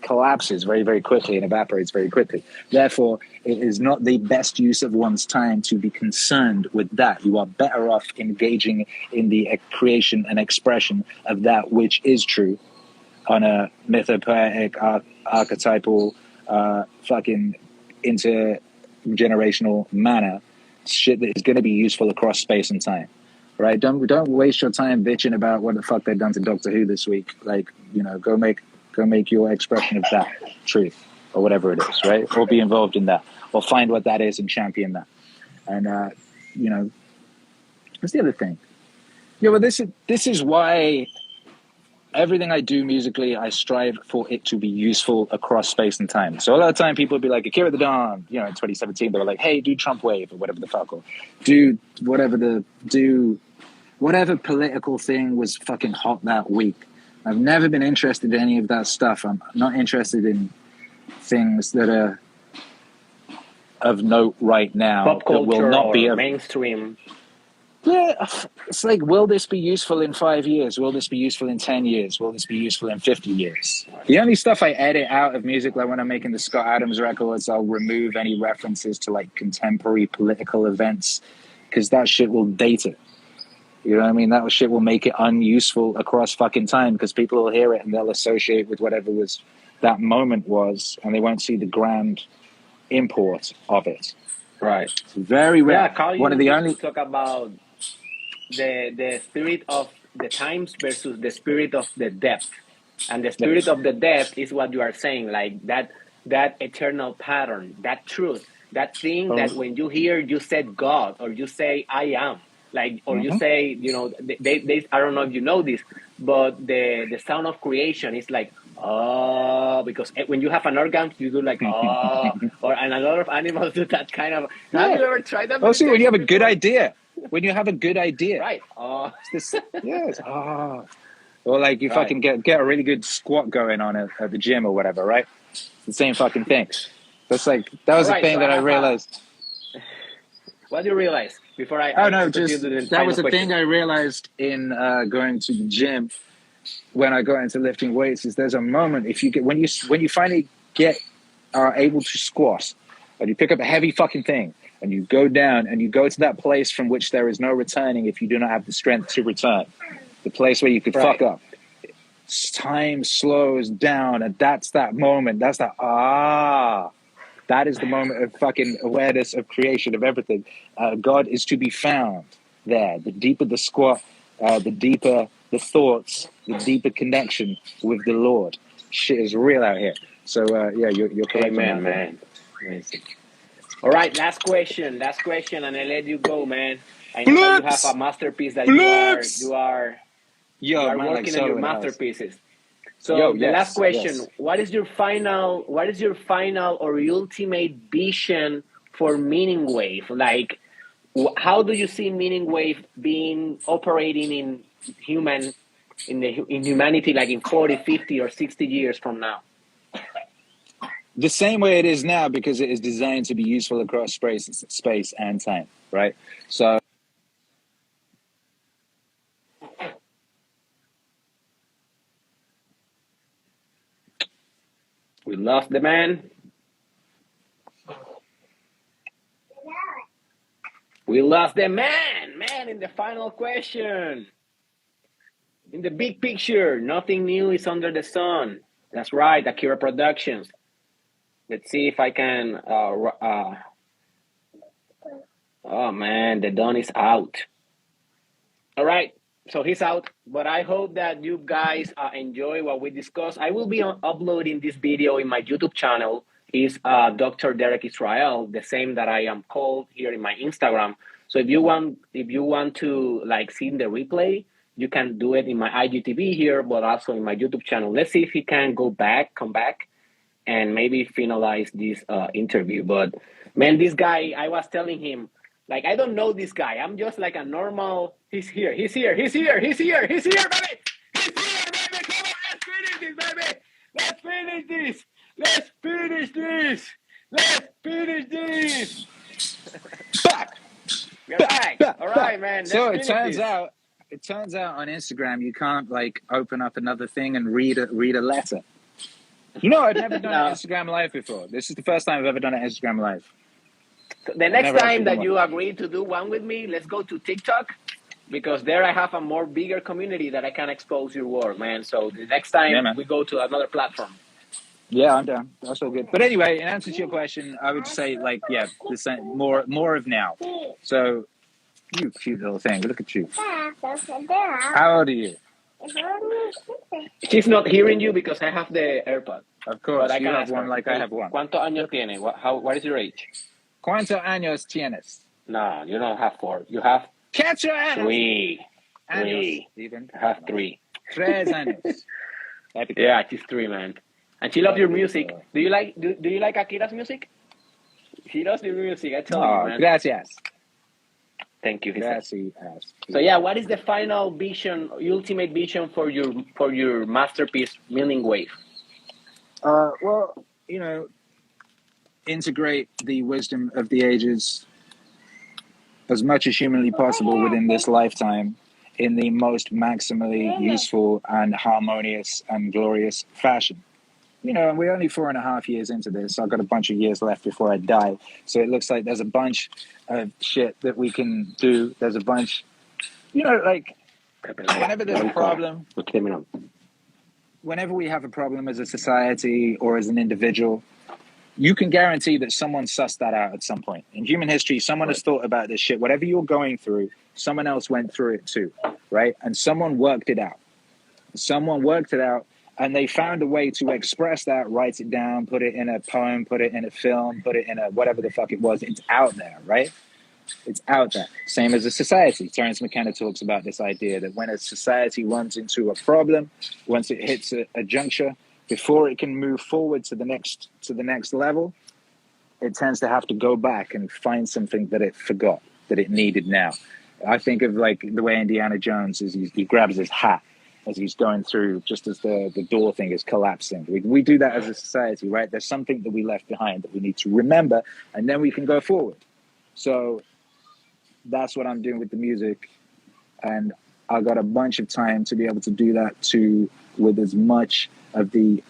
collapses very, very quickly and evaporates very quickly. Therefore, it is not the best use of one's time to be concerned with that. You are better off engaging in the creation and expression of that which is true on a mythopoetic, archetypal, fucking intergenerational manner. Shit that is going to be useful across space and time. Right? Don't waste your time bitching about what the fuck they've done to Doctor Who this week. Like, you know, go make your expression of that truth or whatever it is, right? Or be involved in that, or find what that is and champion that. And you know, what's the other thing? Yeah, well, this is why everything I do musically, I strive for it to be useful across space and time. So a lot of time people would be like, Akira the Dawn, you know, in 2017, they were like, hey, do Trump Wave or whatever the fuck, or do whatever political thing was fucking hot that week. I've never been interested in any of that stuff. I'm not interested in things that are of note right now. Pop culture that will not be mainstream. Yeah, it's like, will this be useful in 5 years? Will this be useful in 10 years? Will this be useful in 50 years? The only stuff I edit out of music, like when I'm making the Scott Adams records, I'll remove any references to like contemporary political events, because that shit will date it. You know what I mean? That shit will make it unuseful across fucking time, because people will hear it and they'll associate with whatever was that moment was, and they won't see the grand import of it. Right. It's very rare. Yeah, Carl, One of the only talk about the spirit of the times versus the spirit of the depth, and the spirit of the depth is what you are saying, like that eternal pattern, that truth, that thing that when you hear, you said God, or you say I am, like, or you say, you know, they I don't know if you know this, but the sound of creation is like, oh, because when you have an organ, you do like, oh, and a lot of animals do that kind of. Have you ever tried that? Oh, see, when you have a good idea. When you have a good idea. Right. Yes. Or like you fucking get a really good squat going on at the gym or whatever, right? It's the same fucking thing. That's like, that was a thing that I realized. What do you realize before I? That was a thing I realized in going to the gym when I got into lifting weights. Is there's a moment if you get when you finally are able to squat, and you pick up a heavy fucking thing, and you go down and you go to that place from which there is no returning if you do not have the strength to return, the place where you could fuck up. Time slows down, and that's that moment. That's that that is the moment of fucking awareness of creation of everything. God is to be found there. The deeper the squat, the deeper the thoughts, the deeper connection with the Lord. Shit is real out here. So yeah, you're correct. Amen, man. Amazing. All right, last question, and I let you go, man. I know that you have a masterpiece that you are working on your masterpieces. So the last question: what is your final or ultimate vision for Meaning Wave? Like, how do you see Meaning Wave being operating in humanity, like in 40, 50, or 60 years from now? The same way it is now, because it is designed to be useful across space and time, right? So we lost the man. We lost the man in the final question. In the big picture, nothing new is under the sun. That's right, Akira Productions. Let's see if I can. Oh man, the Don is out. All right, so he's out. But I hope that you guys enjoy what we discussed. I will be uploading this video in my YouTube channel. Is Dr. Derek Israel, the same that I am called here in my Instagram. So if you want to like see the replay, you can do it in my IGTV here, but also in my YouTube channel. Let's see if he can come back, and maybe finalize this interview. But man, this guy, I was telling him, like, I don't know this guy. I'm just like a normal. He's here, baby. He's here, baby. He's here, baby. Come on, let's finish this, baby. Let's finish this. back. We're back. All right, man. So it turns out on Instagram you can't like open up another thing and read a letter. You know, I've never done an No. Instagram live before. This is the first time I've ever done an Instagram live. The next never actually time done that one. you agree to do one with me, let's go to TikTok, because there I have a more bigger community that I can expose your work, man. So the next Yeah, time man. we go to another platform. Yeah, I'm down. That's all good. But anyway, in answer to your question, I would say like, yeah, the same, more of now. So you cute little thing. Look at you. How old are you? She's not hearing you because I have the AirPod, Of but course, I you can have ask one her. like I have one. ¿Cuántos años tienes? What is your age? ¿Cuántos años tienes? No, you don't have 4. You have Catch your ass. 3. Años, 3. Steven. I have 3. 3 años. Yeah, she's 3, man. And she loves your music. Do you like Akira's music? She loves your music. I tell you, man. Gracias. Thank you. Gracias. So yeah, what is the final vision, ultimate vision for your masterpiece, Milling Wave? Well, you know, integrate the wisdom of the ages as much as humanly possible within this lifetime in the most maximally useful and harmonious and glorious fashion. You know, and we're only 4.5 years into this. So I've got a bunch of years left before I die. So it looks like there's a bunch of shit that we can do. There's a bunch, you know, like whenever there's a problem, whenever we have a problem as a society or as an individual, you can guarantee that someone sussed that out at some point. In human history, someone has thought about this shit. Whatever you're going through, someone else went through it too, right? And someone worked it out. And they found a way to express that, write it down, put it in a poem, put it in a film, put it in a whatever the fuck it was. It's out there, right? It's out there. Same as a society. Terence McKenna talks about this idea that when a society runs into a problem, once it hits a juncture, before it can move forward to the next level, it tends to have to go back and find something that it forgot, that it needed now. I think of like the way Indiana Jones is, he grabs his hat as he's going through, just as the door thing is collapsing. We do that as a society, right? There's something that we left behind that we need to remember, and then we can go forward. So that's what I'm doing with the music. And I got a bunch of time to be able to do that too, with as much of the,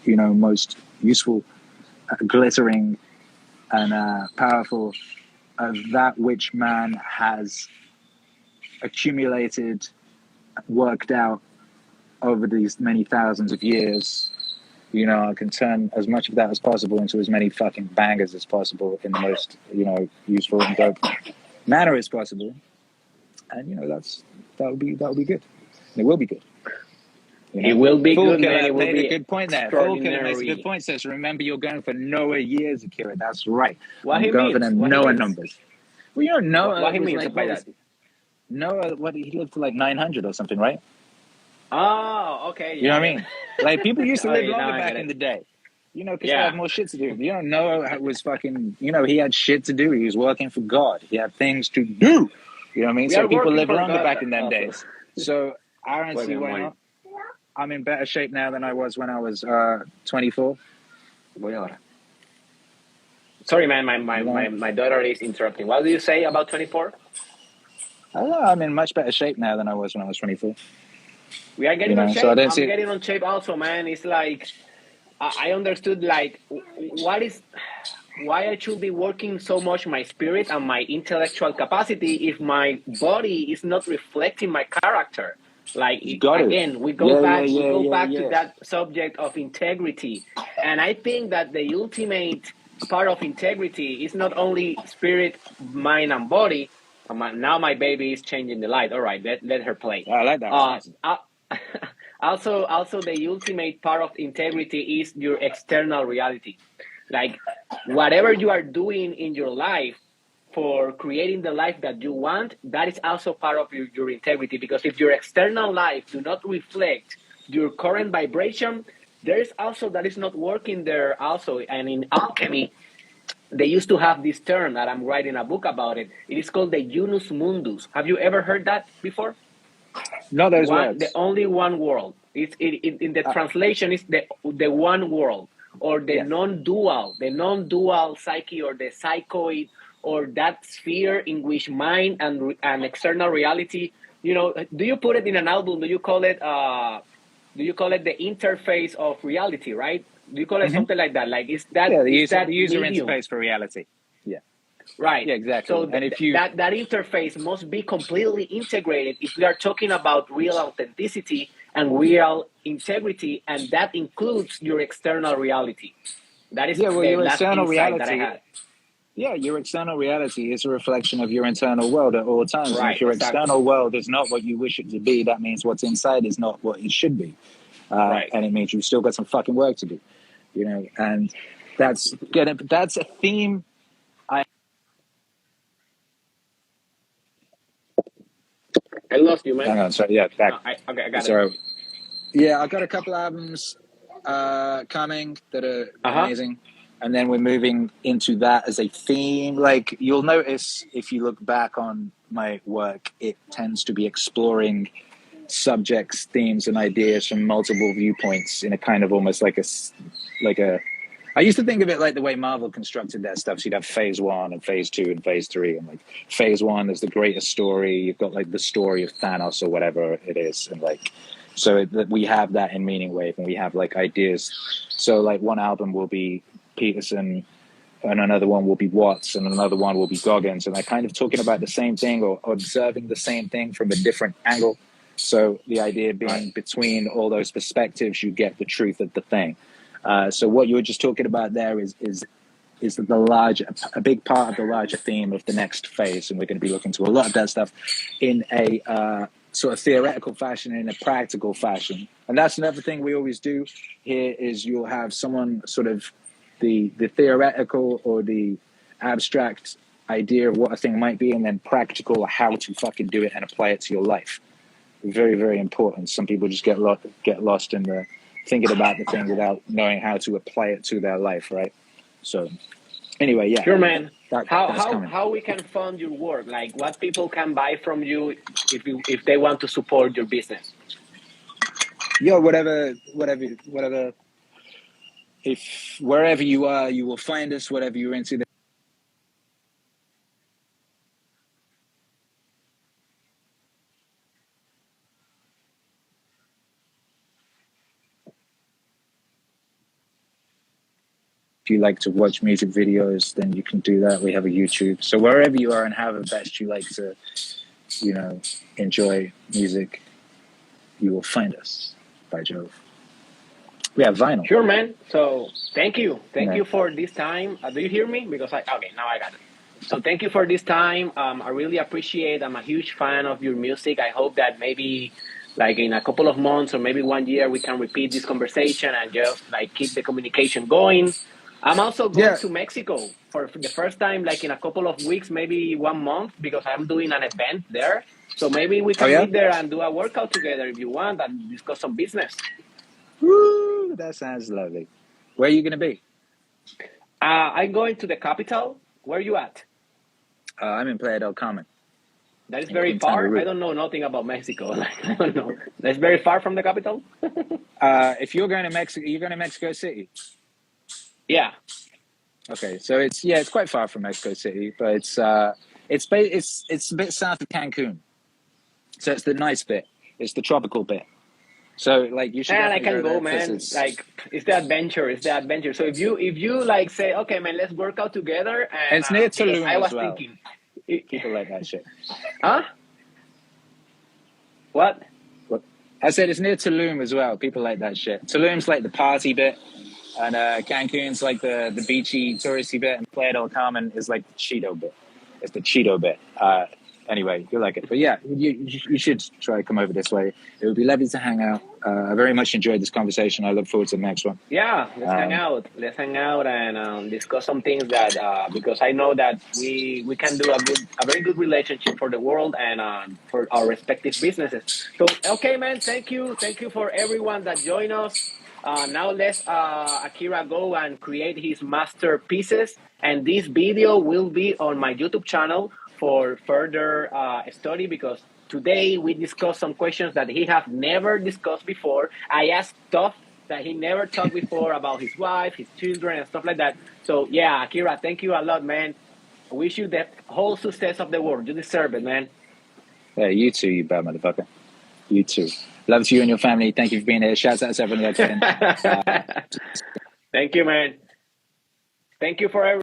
you know, most useful, glittering and powerful of that which man has accumulated, worked out over these many thousands of years. You know, I can turn as much of that as possible into as many fucking bangers as possible in the most, you know, useful and dope manner as possible. And you know, that'll be good. And it will be good. You know? It will be good, man. It will made be a good point there. Killer makes a good point. Says, remember, you're going for Noah years, Akira. That's right. What I'm going for them Noah numbers. Well, you know, Noah. What he means like, by that? Noah, he lived to like 900 or something, right? Oh, okay. You know what I mean? Like, people used to live longer back in the day. You know, because they had more shit to do. You know, Noah was fucking, you know, he had shit to do. He was working for God. He had things to do. You know what I mean? So people lived longer back in them days. So I don't see why not. I'm in better shape now than I was when I was 24. Sorry, man. My daughter is interrupting. What do you say about 24? I don't know. I'm in much better shape now than I was when I was 24. We are getting on shape. I'm getting on shape also, man. It's like I understood like why I should be working so much my spirit and my intellectual capacity if my body is not reflecting my character. Like again, we go back to that subject of integrity, and I think that the ultimate part of integrity is not only spirit, mind, and body. Now my baby is changing the light. All right, let her play. I like that. Also, the ultimate part of integrity is your external reality. Like whatever you are doing in your life for creating the life that you want, that is also part of your integrity. Because if your external life do not reflect your current vibration, there is also that is not working there also. And in alchemy, they used to have this term that I'm writing a book about it. It is called the unus mundus. Have you ever heard that before? No, those words. The only one world. In the translation is the one world, or the non-dual psyche, or the psychoid, or that sphere in which mind and external reality. You know, do you put it in an album? Do you call it do you call it the interface of reality, right? Do you call it something like that? Like Yeah, is the that user medium, interface for reality. Yeah, right? yeah, exactly. So And if you, that interface must be completely integrated if we are talking about real authenticity and real integrity, and that includes your external reality. That is yeah, well, the your last external insight that I reality, had. yeah, your external reality is a reflection of your internal world at all times. And if Right, your exactly. external world is not what you wish it to be, that means what's inside is not what it should be. Right. And it means you've still got some fucking work to do, you know. And that's a theme. I lost you, man. Hang on, sorry, yeah, back. No, okay, I got it. Sorry, yeah, I got a couple albums coming that are Uh-huh. amazing, and then we're moving into that as a theme. Like you'll notice if you look back on my work, it tends to be exploring subjects, themes, and ideas from multiple viewpoints in a kind of almost like a. I used to think of it like the way Marvel constructed their stuff. So you'd have phase one and phase two and phase three. And like phase one is the greatest story. You've got like the story of Thanos or whatever it is. And like, so we have that in Meaning Wave and we have like ideas. So like one album will be Peterson and another one will be Watts and another one will be Goggins. And they're kind of talking about the same thing or observing the same thing from a different angle. So the idea being between all those perspectives, you get the truth of the thing. So what you were just talking about there is a big part of the larger theme of the next phase, and we're going to be looking to a lot of that stuff in a sort of theoretical fashion, in a practical fashion. And that's another thing we always do here is you'll have someone sort of the theoretical or the abstract idea of what a thing might be, and then practical how to fucking do it and apply it to your life. Very, very important. Some people just get lost in the thinking about the thing without knowing how to apply it to their life, right? So anyway, yeah, Sure, man. that's coming. How we can fund your work? Like what people can buy from you if they want to support your business? Yo, whatever. If wherever you are, you will find us. Whatever you're into. If you like to watch music videos, then you can do that. We have a YouTube. So wherever you are and however best you like to, you know, enjoy music, you will find us. By Jove. We have vinyl. Sure, man. So thank you Yeah. you for this time. Do you hear me? Because okay, now I got it. So thank you for this time. I really appreciate. I'm a huge fan of your music. I hope that maybe like in a couple of months or maybe 1 year we can repeat this conversation and just like keep the communication going. I'm also going Yeah. to Mexico for the first time, like in a couple of weeks, maybe 1 month, because I'm doing an event there. So maybe we Oh can yeah. meet there and do a workout together if you want and discuss some business. Woo! That sounds lovely. Where are you going to be? I'm going to the capital. Where are you at? I'm in Playa del Carmen. That is In very Quintana far. Roo. I don't know nothing about Mexico. Like, I don't know. That's very far from the capital. If you're going to Mexico, you're going to Mexico City. Yeah. Okay, so it's quite far from Mexico City, but it's a bit south of Cancun. So it's the nice bit. It's the tropical bit. So like you should And I definitely can go go, there because man. it's Like it's the adventure. It's the adventure. So if you like say, okay, man, let's work out together, and near because Tulum I as was well. thinking, People like that shit. huh? What? I said it's near Tulum as well. People like that shit. Tulum's like the party bit, and Cancun's like the beachy, touristy bit, and Playa del Carmen is like the Cheeto bit. It's the Cheeto bit. Anyway, you like it. But yeah, you should try to come over this way. It would be lovely to hang out. I very much enjoyed this conversation. I look forward to the next one. Yeah, let's hang out. Let's hang out and discuss some things that because I know that we can do a very good relationship for the world and for our respective businesses. So okay, man, thank you for everyone that joined us. Now let's Akira go and create his masterpieces, and this video will be on my YouTube channel for further study because today we discussed some questions that he have never discussed before. I asked stuff that he never talked before about his wife, his children, and stuff like that. So yeah, Akira, thank you a lot, man. I wish you the whole success of the world. You deserve it, man. Yeah, you too, you bad motherfucker. You too. Love to you and your family. Thank you for being here. Shouts out to everyone again. Thank you, man. Thank you for everything.